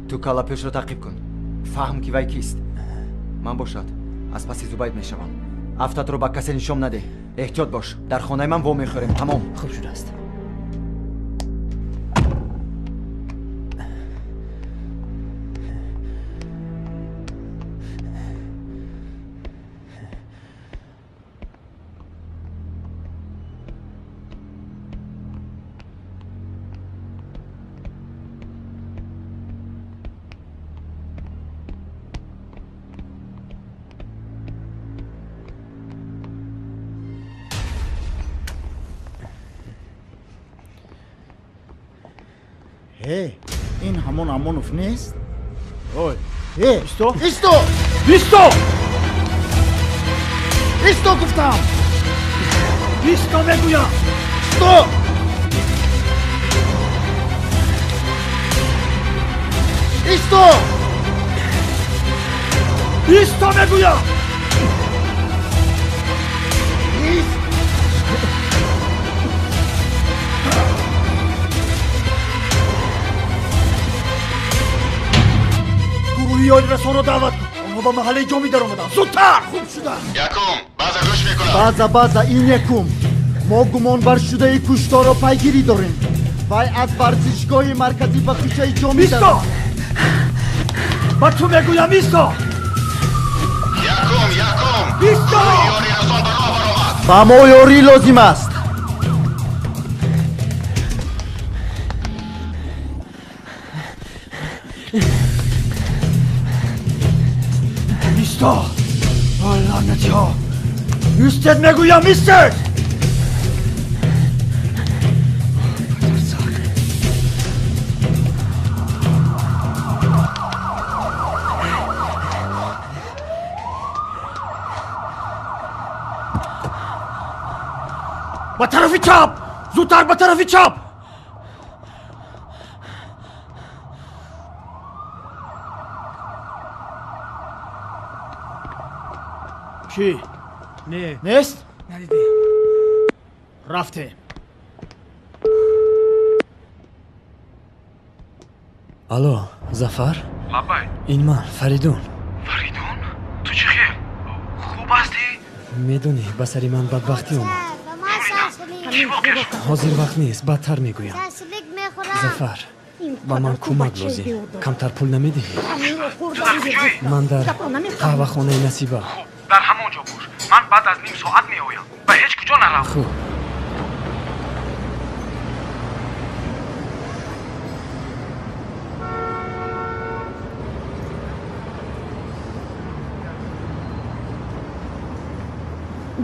تو کالاپش رو تعقیب کن فهم که وی کیست من باشد از پس زبید میشوم افتت رو با کسی نشان نده احتیاط باش در خانه من وام میخوریم تمام خوب شده است این همون امونوف نیست؟ اوی ایستو ایستو ایستو ایستو گفتم ایستو بگویم ایستو ایستو ایستو بگویم گروهی رسول رو دعوت کن آنها با محله جامی در آمدن زودتر خوب شدن یکم بازا گوش میکنم بازا این یکم ما گمان بر شده کشتار رو پیگیری داریم وای از ورزشگاه مرکزی به کوچه جامی در ایستا با تو میگویم ایستا یکم ایستا یاری رسول به راه برآمد با ما یاری لازم است ایستا لعنتی ها ایستد میگویم ایستد با طرف چپ زودتر با طرف چپ چی؟ نه نیست؟ ندیده رفته الو زفر لبای این من فریدون فریدون تو چی خیل خوب هستی میدونی به سری من بدبختی اومد حاضر وقت نیست بدتر میگویم زفر با من کمک لازم کمتر پول نمیدی من در قهوه خانه نصیبه در همونجا باش من بعد از نیم ساعت میآیم و هیچ کجا نرم خوب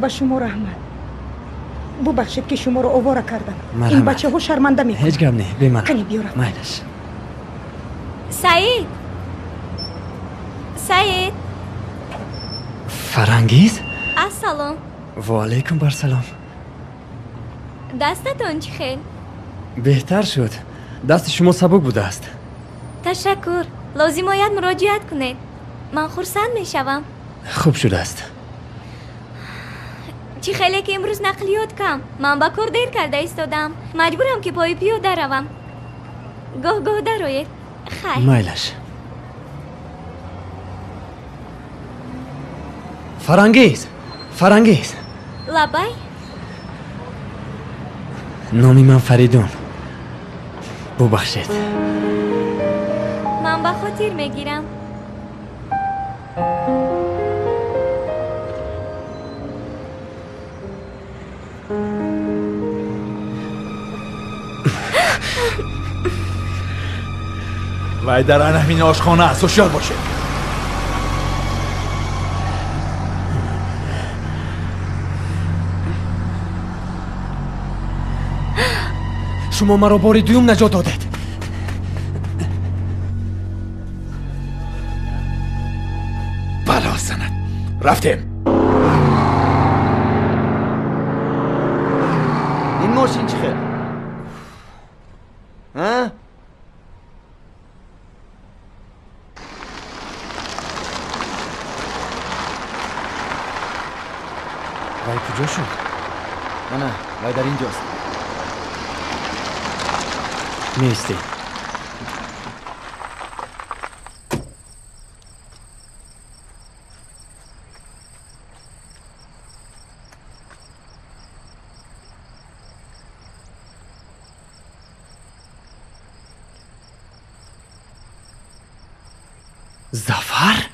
با شما رحمت ببخشید که شما رو آواره کردم مرحمت. این بچه ها شرمنده میکنه هیچ گم نه بی من کنی بیارم مایلش سعید سعید فرنگیز السلام و علیکم بر سلام دستتون چی خیل بهتر شد دست شما سبک بوده است تشکر لازم باید مراجعت کنید من خرسند میشوم خوب شده است چی خیلی که امروز نقلیات کم. من با کار دیر کرده ایستادم. مجبورم که پای پیاده روم. گاه دروید. خیر. مایلش. فرانگیز. لبای؟ نامی من فریدون. ببخشید. من با خاطر میگیرم. وای در همین آشخانه است. هوشیار باشه. شما مرا بار دوم نجات دادید. بلا سند. رفتیم. این ماشین چی خیلی؟ ها؟ وای کجا شد؟ نه وای در اینجاست. نیستی. زفر؟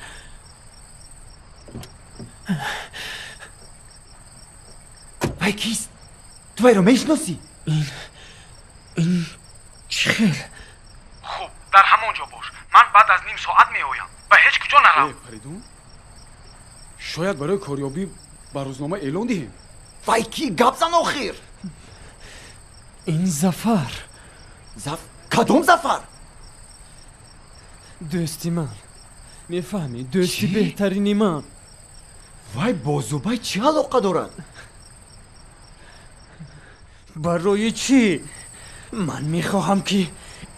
وای کیست؟ تو وای رو میشناسی؟ این چی خیل؟ خوب در همونجا باش. من بعد از نیم ساعت میآیم و هیچ کجا نرم. فریدون شاید برای کاریابی با روزنامه اعلان دهیم. وای کی گپ زن آخر؟ این زفر. کدوم زفر؟ دوستی من. میفهمی دوستی بهترینی من. وای بازوبای چی علاقه دارد؟ برای چی؟ من میخواهم که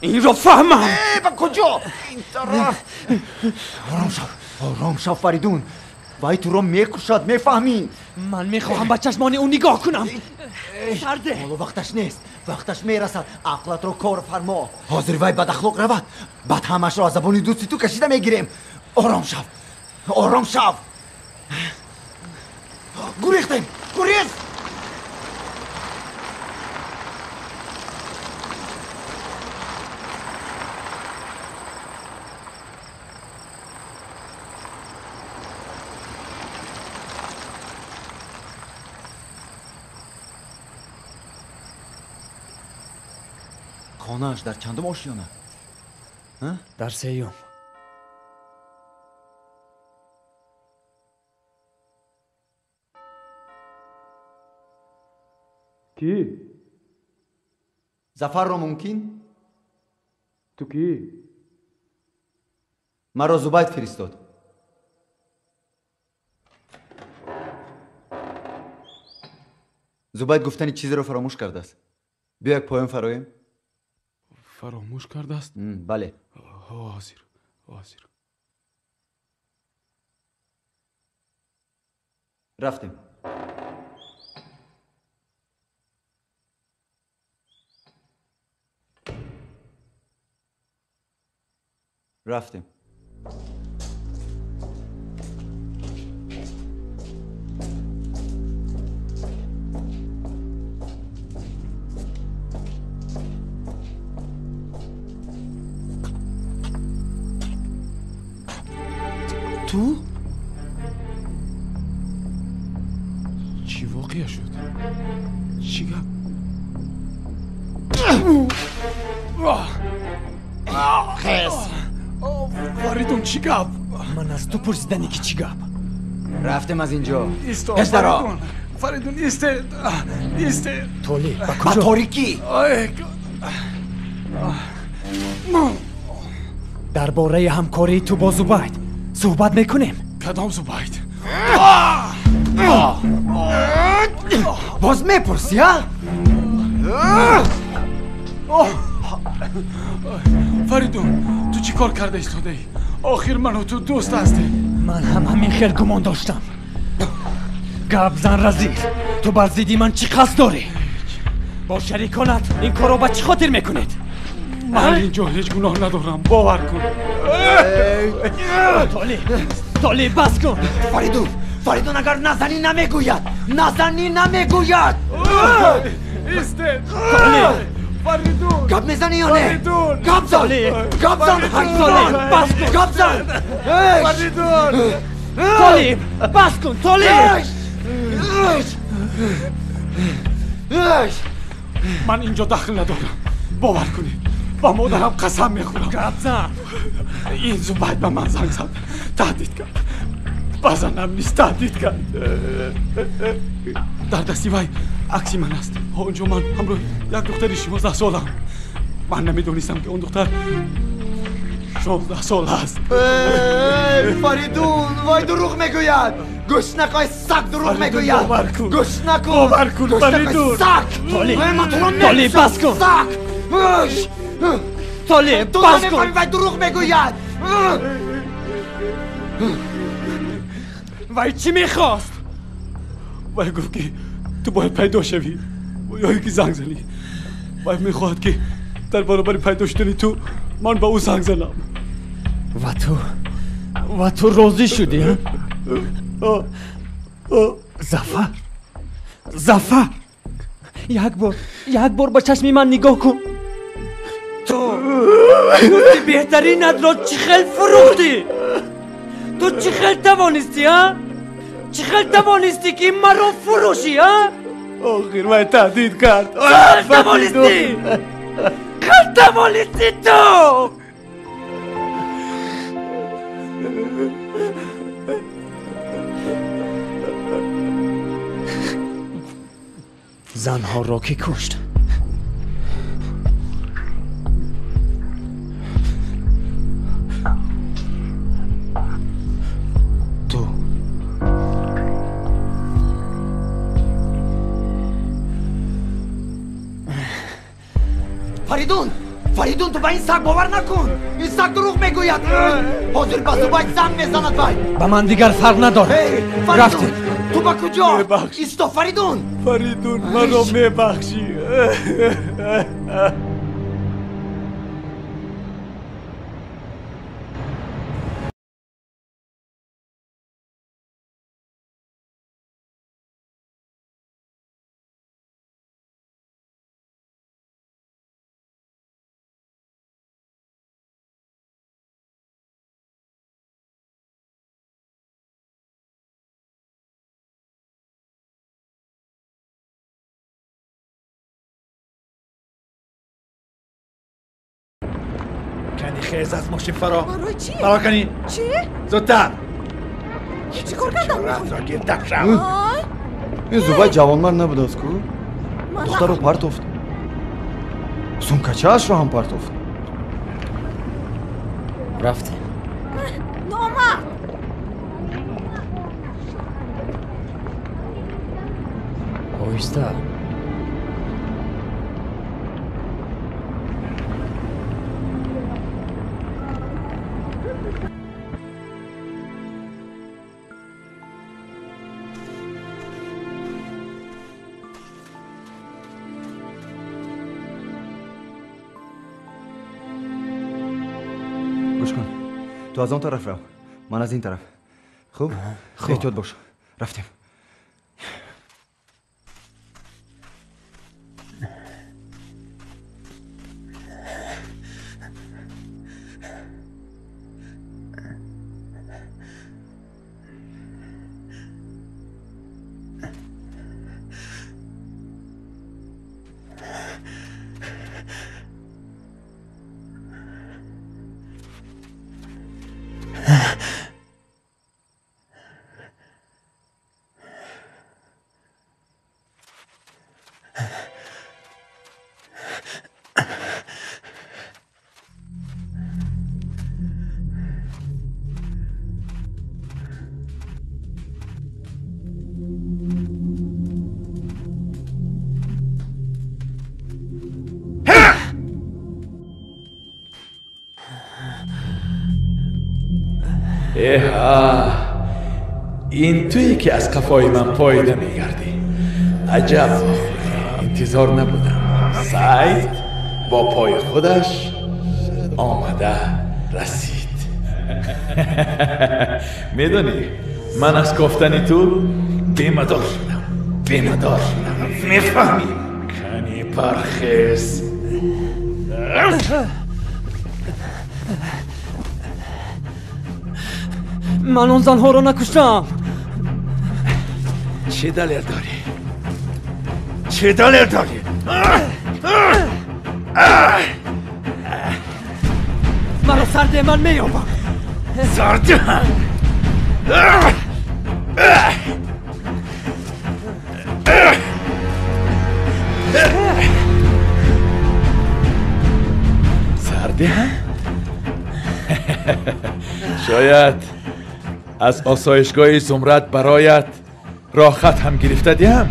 این را فهمم. با کجا؟ این طرف. آرام شو فریدون. وای تو را میکشد میفهمی؟ من میخواهم با چشمان اون نگاه کنم. سرده. حالا وقتش نیست. وقتش میرسد. عقلت رو کار فرما. حاضر وای بد اخلاق رود. بعد همش را از زبانی دوستی تو کشیده میگیریم. آرام شو. گریختیم. گریز. خانه‌اش در چندم آشیانه؟ در سیوم. کی؟ زفر را ممکن؟ تو کی؟ مرا زبید فرستاد. زبید گفتنی چیزی را فراموش کرده است. بیا یک پایان فرایم. فراموش کرده است؟ بله. حاضر. رفتیم. تو؟ چی واقعه شد؟ چی گفت؟ خیس. فریدون چی گفت؟ من از تو پرسیدنی که چی گفت؟ رفتیم از اینجا. فریدون ایسته. تولی با کجا؟ با تاریکی. درباره همکاری تو با زبید صحبت میکنیم. کدام زبید؟ باز میپرسی ها؟ فریدون تو چی کار کرده ایستاده ای؟ آخر من و تو دوست هستیم. من هم همین خیل گمان داشتم. گپ زن رزیل تو بازدیدی من چی قصد داری؟ با شریکانت این کارو با چی خاطر میکنید؟ من اینجا هیچ گناه ندارم باور کن. تولی بس کن. فریدون اگر نزنی نمیگوید ایسته فریدون گپ میزنی یا نه؟ گپ زن گپ زن فریدون تولی بس کن تولی من اینجا دخل ندارم باور کنید با مادرم قسم میخورم گپ زن این زوبایت به من زنگ زد تهدید کرد بزنم نیست تهدید کرد در دستی وی عکسی من است اونجا من همراه یک دختری 16 سالم من نمیدونستم که اون دختر 16 سال است فریدون وای دروغ میگوید گوش نکن سگ دروغ میگوید گوش نکن باور کن فریدون تولی بس کن تولی تو بس نمیفهمی کن وای دروغ میگوید وای چی میخواست؟ وای گفت که تو باید پیدا شوی یا یکی زنگ زنی وای میخواهد که در برابر پیدا شدنی تو من با او زنگ زنم و تو راضی شدی ها؟ زفر یک بار با چشمی من نگاه کن تو بهترین ندرات چی خیل فروختی تو چی خیل توانستی ها؟ چی خیل توانستی که این مرا فروشی ها؟ آخر من تهدید کرد خیل توانستی تو زنها را که کشت تو فریدون تو با این سگ باور نکن این سگ دروغ میگوید حاضر با زوبایت زنگ میزند وای با من دیگر فرق نداره رفتی تو با کجا؟ ایستا فریدون من رو میبخشی کنی خیز از ماشین فرا برای چی؟ فرا کنی چی؟ زودتر چی کار کردم؟ رفت را گرد شو این زوبای جوانمرد نبود از کو؟ دختر رو پرت افت سونکچه اش رو هم پرت افت رفتیم نامرد آهسته گوش کن تو از اون طرف رو من از این طرف خوب؟ احتیاط باش رفتیم این تویی که از قفای من پاییده میگردی. عجب، انتظار نبودم. سعید با پای خودش آمده رسید. میدونی من از گفتن تو بیمدار شدم. میفهمی؟ کنی پرخیز. من اون زنها رو نکشتم. چه دلیل داری؟ مرا سرده من میابم. سرده؟ شاید از آسایشگاه زمرد برایت راه خط هم گرفته دیم؟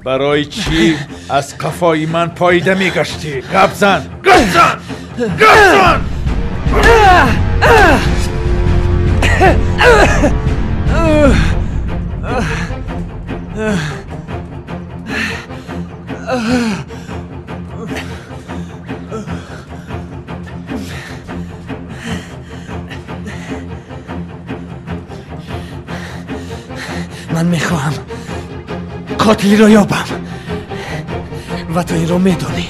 برای چی از قفای من پاییده میگشتی؟ گپ زن! من میخواهم قاتلی رو یابم و تو این رو میدونی.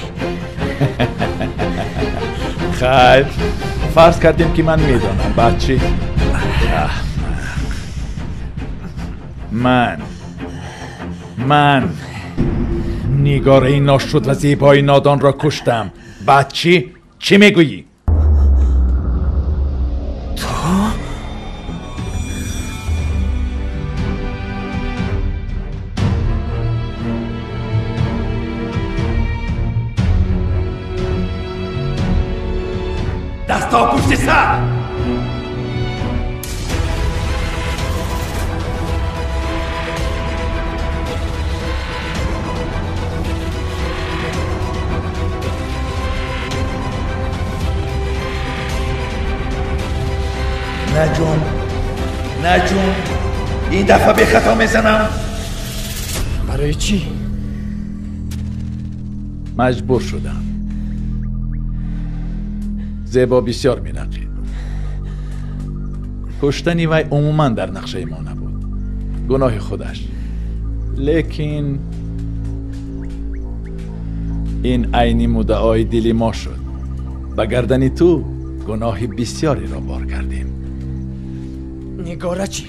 خیر، فرض کردیم که من میدونم. بعد چی؟ من نگاره ناشد و زیبای نادان را کشتم. بعد چی؟ چی میگویی؟ دستا پشت سر! نجوم این دفعه به خطا میزنم. برای چی؟ مجبور شدم. زیبا بسیار می‌نقید. کشتنی وی عموما در نقشه ما نبود. گناه خودش. لیکن این عینی مدعای دلی ما شد. و گردن تو گناه بسیاری را بار کردیم. نگاره چی؟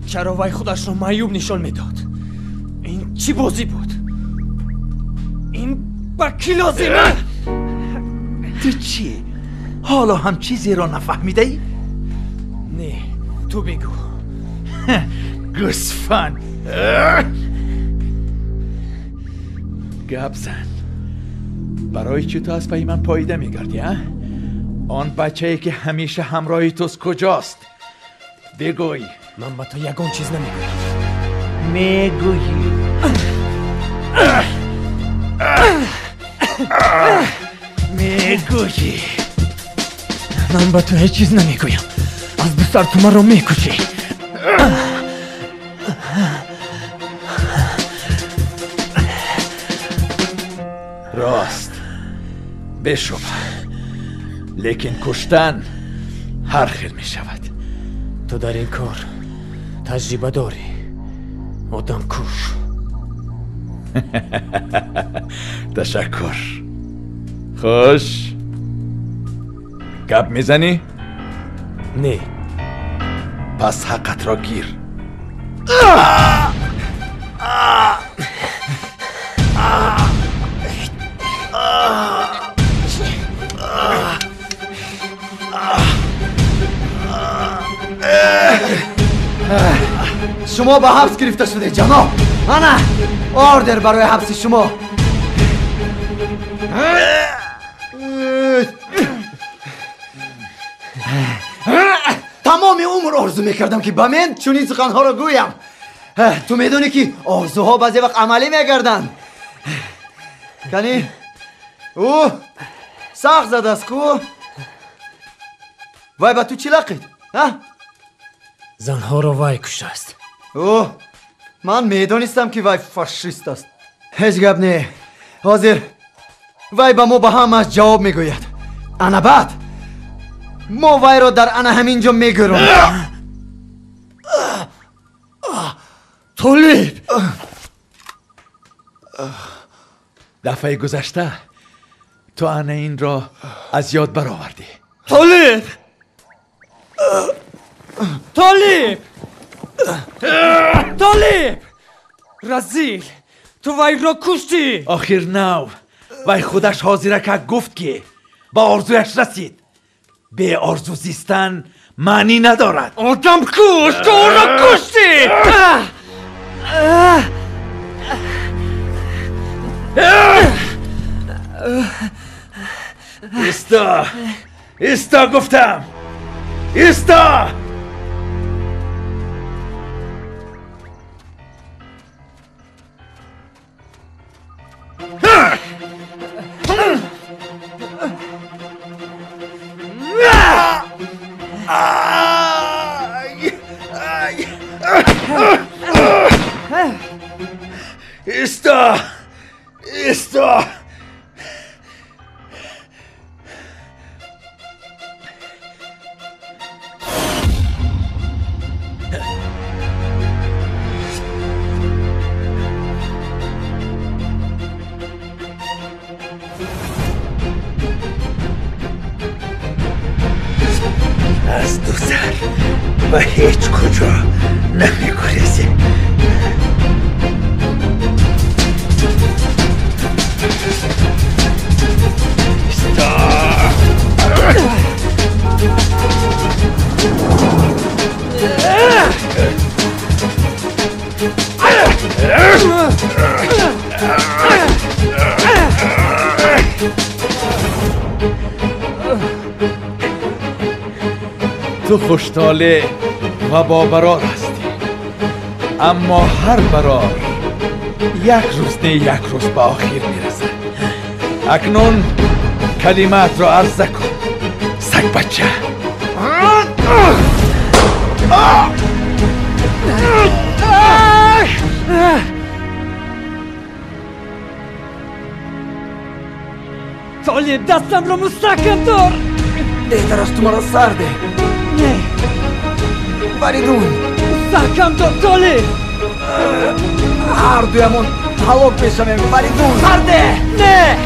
چرا وی خودش را معیوب نشان میداد؟ این چی بازی بود؟ این با کی لازمه؟ تو چی؟ حالا هم چیزی را نفهمیده ای؟ نه، تو بگو. گسفن گپ زن. برای چی تو از پای من پاییده میگردی؟ آن بچه‌ای که همیشه همراهی توست کجاست؟ بگوی. من با تو یگان چیز نمیگویم. میگویی. میگویی. من با تو هیچ چیز نمیگویم. از بسر تو من رو میکشی. راست بشوب. لیکن کشتن هر خیل می شود. تو در این کار تجربه داری. آدم کش. تشکر. خوش گپ میزنی؟ نه. پس حقت را گیر. شما به حبس گرفته شده جناب. نه آردر برای حبس شما. تمام عمر آرزو میکردم که به من چنین سخنها را گویم. تو میدونی که آرزوها بعضی وقت عملی میگردن. کنی او سخت زده است کو. وای با تو چی لقید؟ زنها را وای کشته است. اوه من میدانستم که وای فاشیست است. هیچ گپ نه. حاضر وای با ما به همش جواب میگوید. انا بعد ما وای را در انا همینجا میگیرم. طالب دفعه گذشته تو انا این را از یاد برآوردی. طالب طالب طالب رزیل تو وای را کشتی. آخر نو وای خودش حاضره که گفت که با آرزویش رسید. به آرزو زیستن معنی ندارد. آدم کش تو او را کشتی. ایستا ایستا گفتم ایستا. ایستا ایستا. از دو سر و هیچ کجا نمیگریزی. تو خوشتاله و با برار هستی، اما هر برار یک روز نه یک روز به آخر میرسد. اکنون کلمات را عرضه کن سگ بچه. طالب دستم را مستحکم دار. بهتر است تو مرا سر ده. نه فریدون مستحکم دار طالب. هر دویمون هلاک میشویم فریدون. سر ده. نه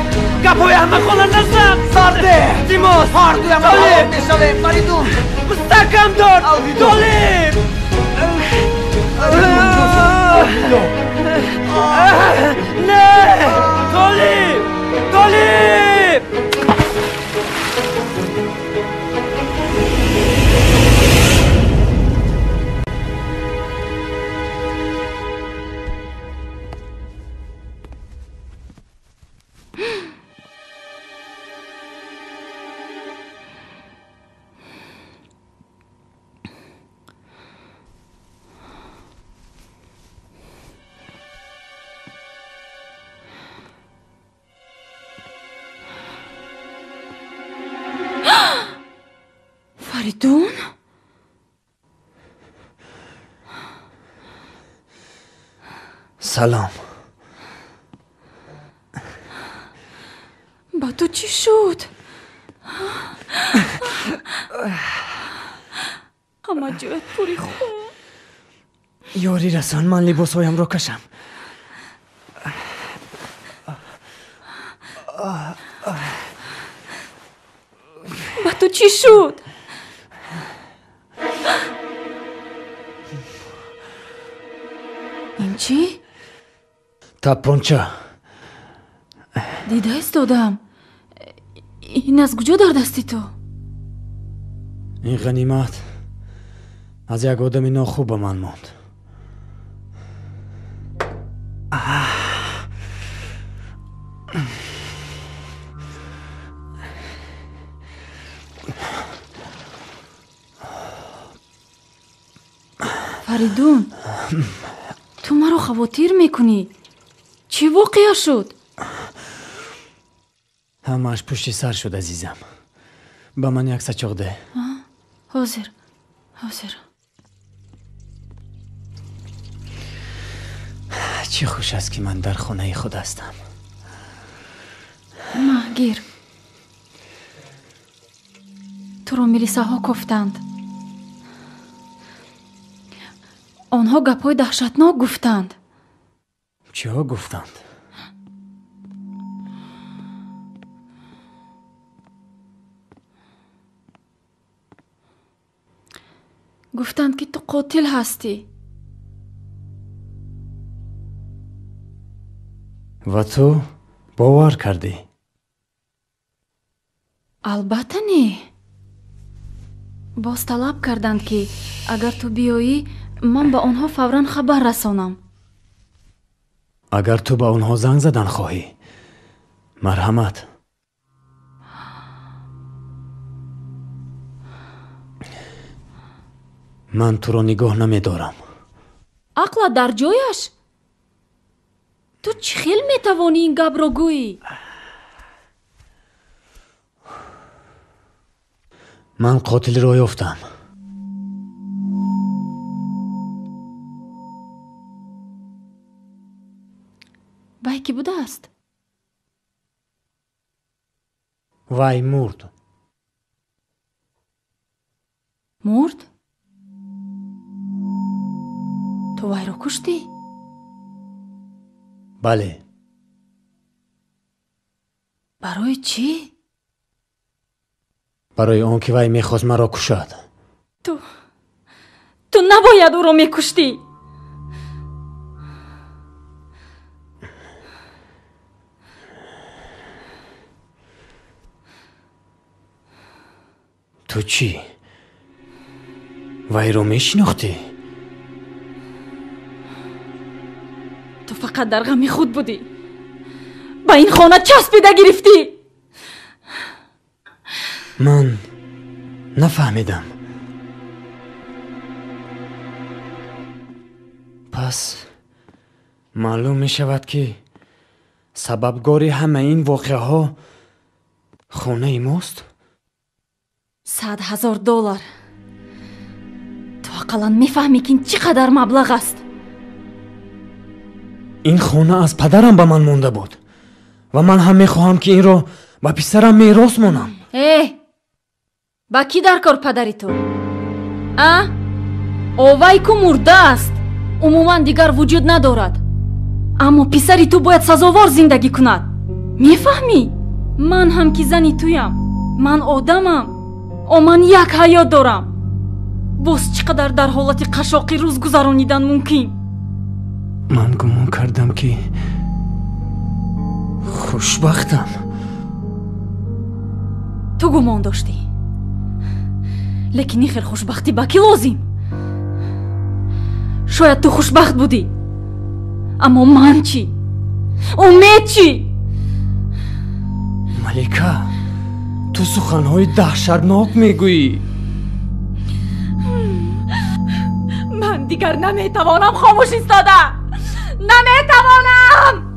گپای همه خونه نزن. سر ده دیماس. هر دویمون هلاک میشویم فریدون. مستحکم دار طالب. نه طالب طالب. فریدون؟ سلام. با تو چی شد؟ همه جوت پوری خون. یاری رسان من لباس هایم را کشم. با تو چی شد؟ این چی؟ تپانچه. دیده استادم. این از کجا در دستی تو؟ این غنیمت از یک آدم ناخوب به من ماند. فریدون تو مرا خواطیر میکنی. چی واقعه شد؟ همش پشت سر شد عزیزم. به من یک سچاق ده. حاضر چه خوش است که من در خانه خود هستم. مهگیر، تو رو میلیسه ها گفتند. آنها گپای دهشتناک گفتند. چه ها گفتند؟ گفتند که تو قاتل هستی. و تو باور کردی؟ البته نه. باز طلب کردند که اگر تو بیایی من به آنها فوراً خبر رسانم. اگر تو به آنها زنگ زدن خواهی، مرحمت. من تو را نگاه نمی دارم. عقل در جایش. تو چه خیل میتوانی این گپ را گویی؟ من قاتل را یافتم. وای کی بوده است؟ وای مرد. مرد؟ تو وای را کشتی؟ بله. برای چی؟ برای آن که وای میخواست مرا کشد. تو نباید او را میکشتی. تو چی؟ وای را میشناختی؟ تو فقط در غم خود بودی. با این خانه چسبیده گرفتی. من نفهمیدم. پس معلوم می شود که سببگاری همه این واقعه ها خانه ماست؟ $100,000. تو اقلا میفهمی که این چقدر مبلغ است؟ این خانه از پدرم به من مونده بود و من هم میخواهم که این را به پسرم میراث مانم. با کی در کار پدری تو؟ اووی کو مرده است. عموما دیگر وجود ندارد. اما پسری تو باید سزاوار زندگی کند. میفهمی؟ من هم که زنی تویم. من آدمم. من یک حیات دارم. باز چقدر در حالت قشاقی روز گذرانیدن ممکن؟ من گمان کردم که خوشبختم. تو گمان داشتی. لیکن خیر خوشبختی با کی لازم؟ شاید تو خوشبخت بودی. اما من چی؟ امید چی؟ ملیکه، تو سخنهای دهشتناک میگویی. من دیگر نمیتوانم خاموش ایستادم. نمیتوانم.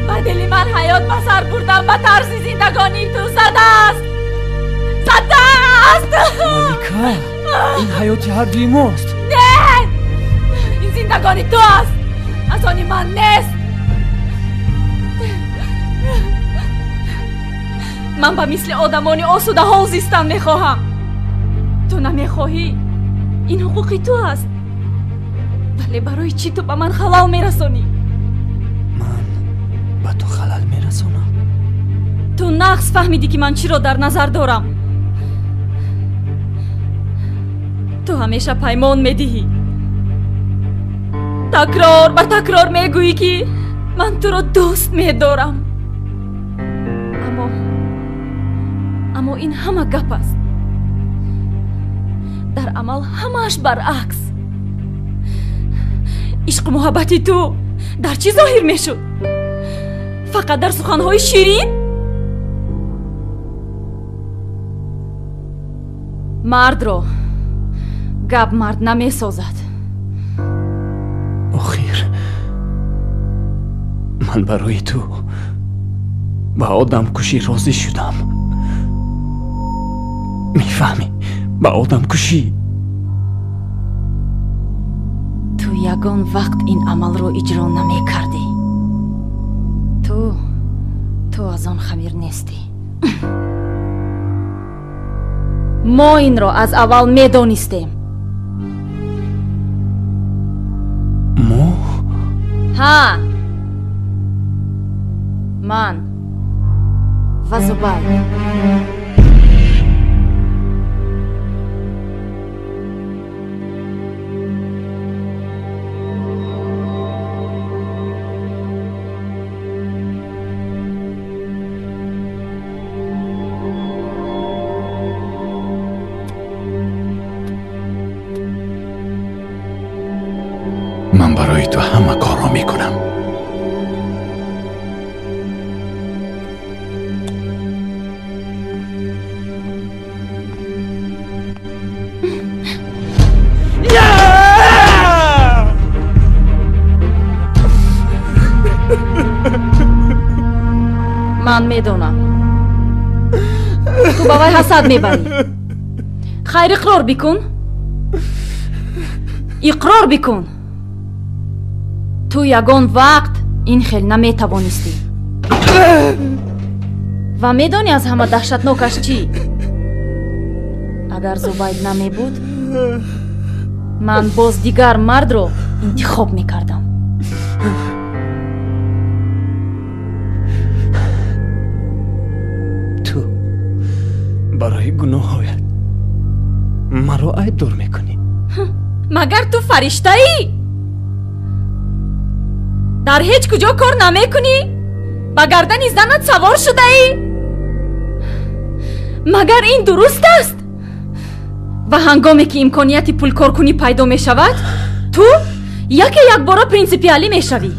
با دلی من حیات بسر بردم. با ترس زندگانی تو زده است. ملیکه، این حیات هر دوی ماست. نه، این زندگانی تو است. از آنی من نیست. من با مثل آدمانی آسوده حال زیستن میخواهم. تو نمیخواهی. این حقوقی تو است. ولی برای چی تو به من خلال میرسانی؟ من به تو خلال میرسانم؟ تو نقص فهمیدی که من چی را در نظر دارم. تو همیشه پیمان میدهی. تکرار بر تکرار میگویی که من تو را دوست میدارم. اما این همه گپ است. در عمل همش برعکس. عشق محبتی تو در چی ظاهر میشد؟ فقط در سخنهای شیرین؟ مرد را گپ مرد نمی سازد. آخر من برای تو با آدم کشی راضی شدم. میفهمی؟ با آدم کشی. تو یگان وقت این عمل رو اجرا نمی کردی. تو از آن خبیر نیستی. ما این رو از اول میدانستیم. ما؟ ها، من و زبیر. من برای تو همه کارا میکنم. من میدونم تو با وی حسد میبری. خیر اقرار بکن. اقرار بکن تو یگان وقت این خیل نمیتوانستی. و میدانی از همه دهشتناکش چی؟ اگر زبید نمی بود من باز دیگر مرد رو انتخاب میکردم. تو برای گناهایت مرا عیب دور میکنی. مگر تو فرشته ای؟ در هیچ کجا کار نمی کنی؟ با گردن زنت سوار شده ای؟ مگر این درست است؟ و هنگامی که امکانیت پول کار کنی پیدا می شود تو یک بارا پرینسیپیالی می شوی.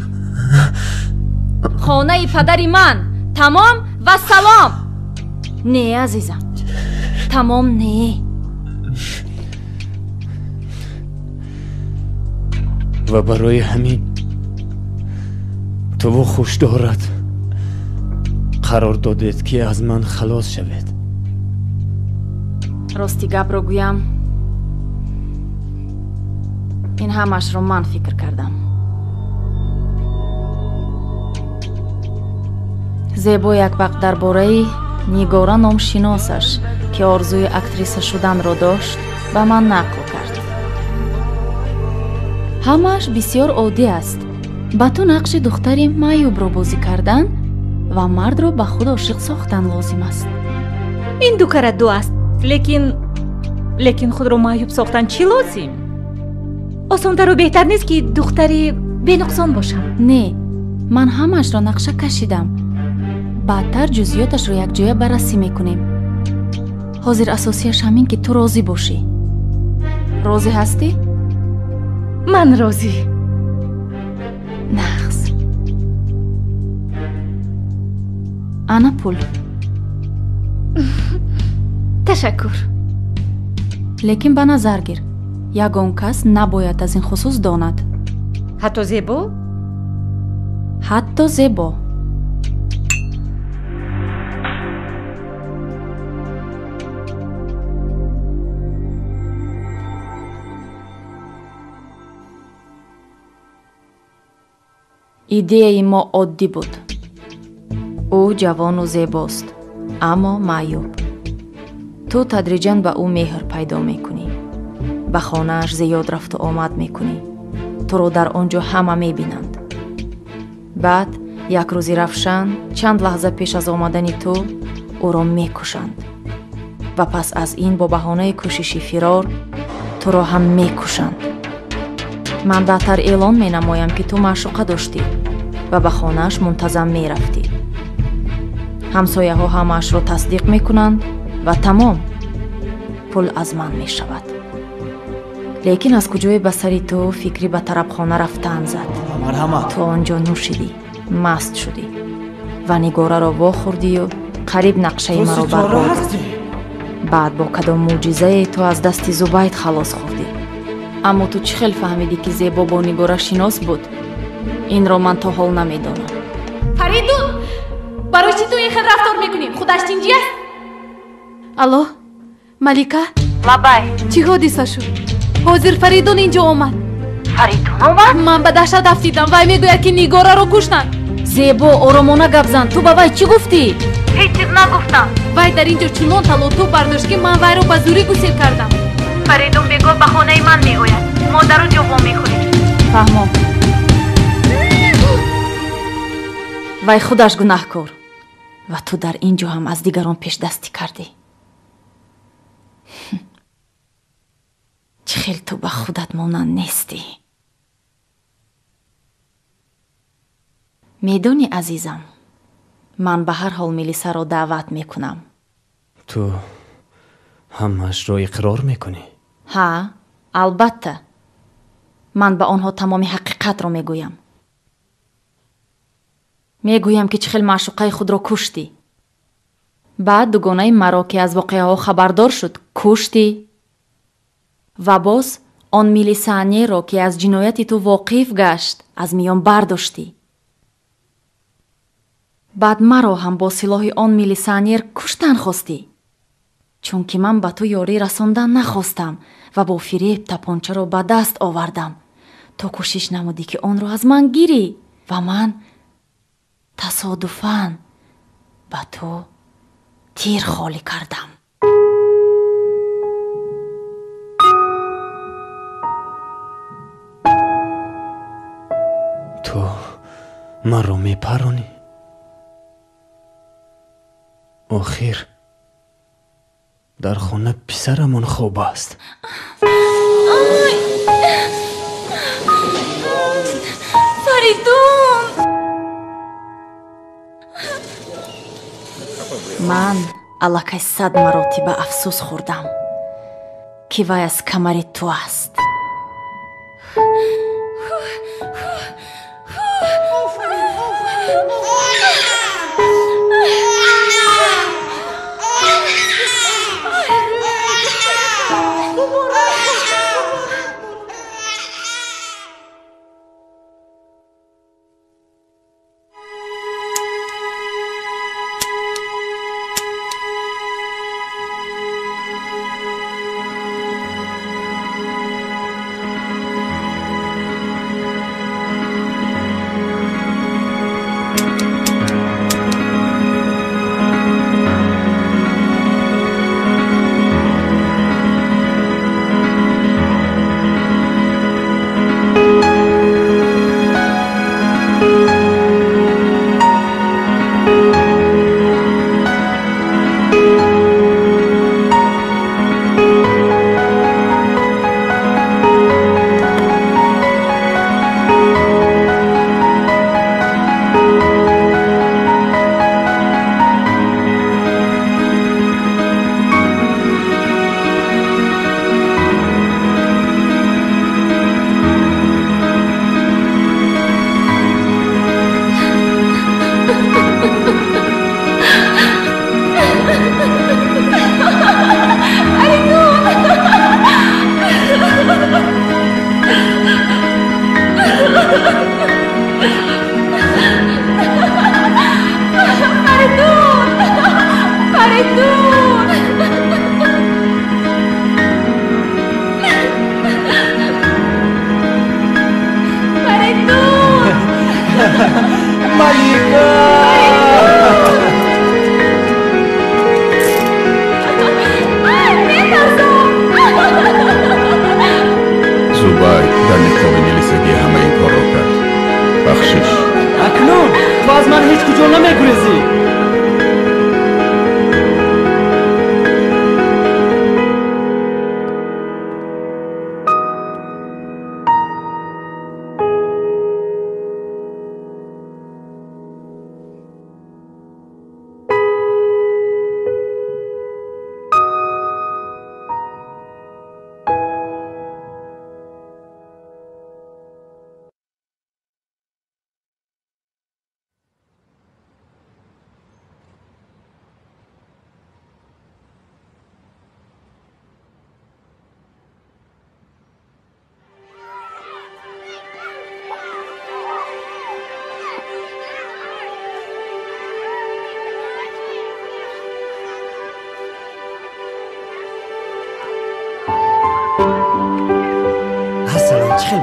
خانه پدری من تمام و سلام. نه عزیزم، تمام نه. و برای همین تو خوش دارد قرار دادید که از من خلاص شوید. راستی گپ رو گویم، این همش رو من فکر کردم. زیبا یک وقت درباره نیگارا نام شناسش که آرزوی اکتریسه شدن را داشت به من نقل کرد. همش بسیار عادی است. با تو نقش دختری معیوب را بازی کردن و مرد را به خود عاشق ساختن لازم است. این دو کار دو است. لیکن خود را معیوب ساختن چی لازم؟ آسان‌تر و بهتر نیست که دختری بی نقصان باشم؟ نه، من همش را نقشه کشیدم. بعدتر جزئیاتش را یک جای بررسی میکنیم. حاضر اساسیش همین که تو راضی باشی. راضی هستی؟ من راضی. نخس. انا پول. تشکر. لیکن به نظر گیر یگان کس نباید از این خصوص داند. حتی زیبا؟ حتی زیبا. ایده ما عادی بود. او جوان و زیباست اما معیوب. تو تدریجاً به او مهر پیدا میکنی. به خانه‌اش زیاد رفت و آمد میکنی. تو رو در آنجا همه میبینند. بعد یک روزی رفشن چند لحظه پیش از آمدن تو او را میکشند و پس از این با بهانه کوشش فرار تو را هم میکشند. من بعدتر اعلان می نمایم که تو معشوقه داشتی و به خانه‌اش منتظم می رفتی. همسایه ها همش را تصدیق می کنند و تمام پول از من می شود. لیکن از کجای بسری تو فکری به طرف خانه رفتن زد. تو آنجا نوشیدی، مست شدی و نگاره را واخوردی و قریب نقشه مرا برباد. بعد با کدام معجزه تو از دست زبید خلاص خوردی. аммо ту чӣ хел фаҳмидӣ ки зебо бо нигора шинос буд? Инро ман то ҳол намедонам. Фаридун, барои чӣ ту ин хел рафтор мекунӣ? Худаш тинҷӣ аст? Алло, Малика? Лабай. Чӣ ҳодиса шуд? Ҳозир Фаридун инҷо омад. Фаридун омад? Ман ба даҳшат афтидам. Вай мегӯяд ки нигораро куштанд. Зебо, оромона гап зан. Ту ба вай чӣ гуфтӣ? Ҳеҷ чиз нагуфтам. Вай дар инҷо чунон талотуб бардошт ки ман вайро ба зурӣ гусел кардам. Фаридун бегоҳ ба хонаи ман меояд. Модару ҷо вомехӯред. Фаҳмом. вай худаш гунаҳкор ва ту дар ин ҷо ҳам аз дигарон пешдастӣ кардӣ. чӣ хел ту ба худат монанд нестӣ. медонӣ азизам, ман ба ҳар ҳол милисаро даъват мекунам. ту ҳамаашро иқрор мекунӣ? ҳа, албатта. ман ба онҳо тамоми ҳақиқатро мегӯям. мегӯям ки чӣ хел маъшуқаи худро куштӣ. баъд дугонаи маро ки аз воқеаҳо хабардор шуд, куштӣ. ва боз он милисионерро ки аз ҷинояти ту воқиф гашт, аз миён бардоштӣ. баъд маро ҳам бо силоҳи он милисионер куштан хостӣ. чунки ман ба ту ёрӣ расондан нахостам ва бо фиреб тапончаро ба даст овардам. то кӯшиш намудӣ ки онро аз ман гирӣ ва ман тасодуфан ба ту тир холӣ кардам. ту маро мепаронӣ? охир дар хона писарамон хоб аст. Фаридун! ман аллакай 100 маротиба афсӯс хӯрдам ки вай аз камари ту аст.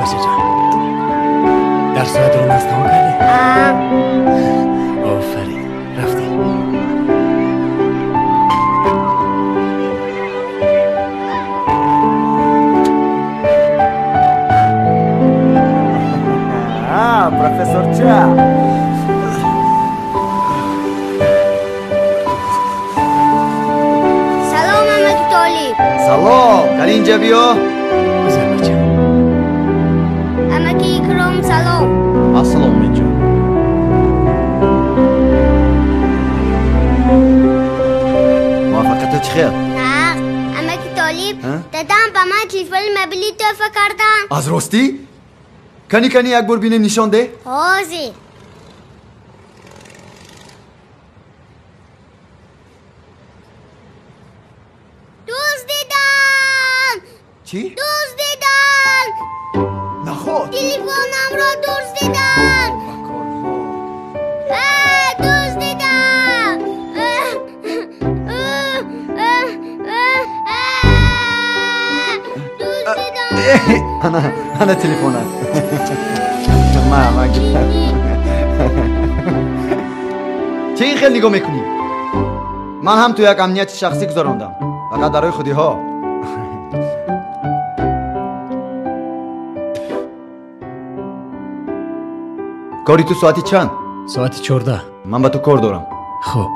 بچه جان درسات رو تمام کردی؟ آفرین رفتی پروفسور چه؟ سلام محمد طالب. سلام در اینجا بیا. امکی اکرام سلام. السلام اینجا. موافقت چخیر؟ نه امکی طالب دادم با من تیفل مبلی تحفه کردن. از راستی؟ کنی یک بار بینیم نشان ده؟ حاضر. دزدیدن. چی؟ دزدیدن. نخود. تلفنم را دزدیدن. دزدیدن. انا تلفنم. ما چه این خیلی نگاه میکنی؟ من هم تو یک امنیت شخصی گذاراندم فقط برای خودی ها. کاری تو ساعتی چند؟ ساعتی 14. من با تو کار دارم. خب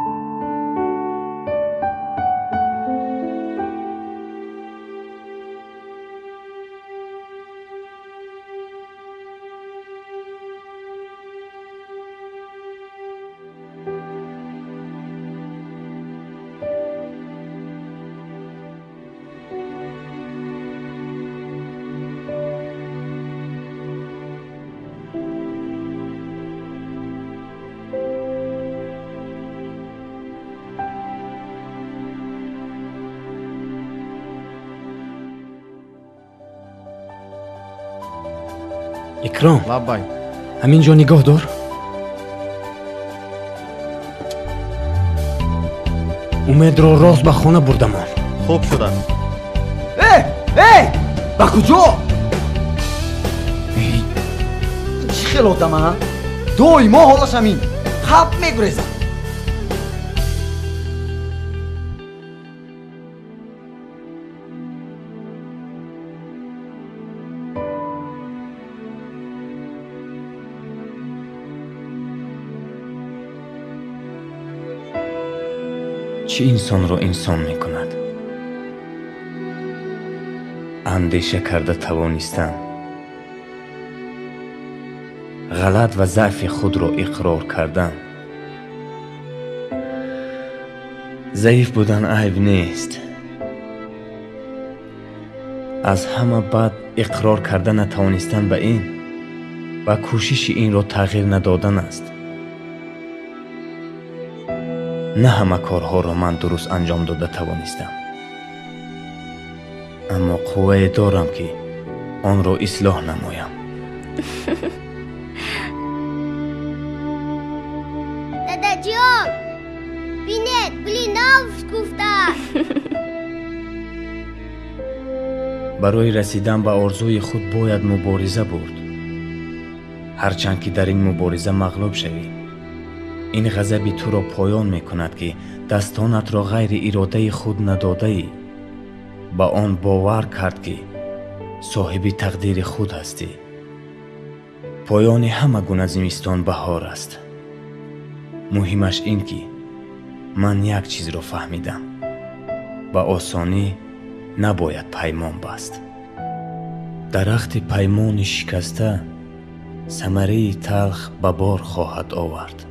اکرام لبای همینجا نگاه دار. امید رو راست به خانه بردم. خوب شدم. با کجا؟ چی خیلی آدم ها؟ دوی ما حالش همین خب میگریزم. چی انسان رو انسان می کند؟ اندیشه کرده توانستن غلط و ضعف خود رو اقرار کردن. ضعیف بودن عیب نیست. از همه بعد اقرار کردن نتوانستن به این و کوشش این رو تغییر ندادن است. نه همه کارها را من درست انجام داده توانستم، اما قوه دارم که آن را اصلاح نمایم. دادا جان بینید بلی نوز گفته. برای رسیدن به آرزوی خود باید مبارزه برد. هرچند که در این مبارزه مغلوب شوی، این غضب تو را پایان می کند که دستانت را غیر اراده خود نداده ای. با آن باور کرد که صاحب تقدیر خود هستی. پایان همه گونه زمستان بهار است. مهمش این که من یک چیز را فهمیدم: با آسانی نباید پیمان بست. درخت پیمان شکسته ثمره تلخ به بار خواهد آورد.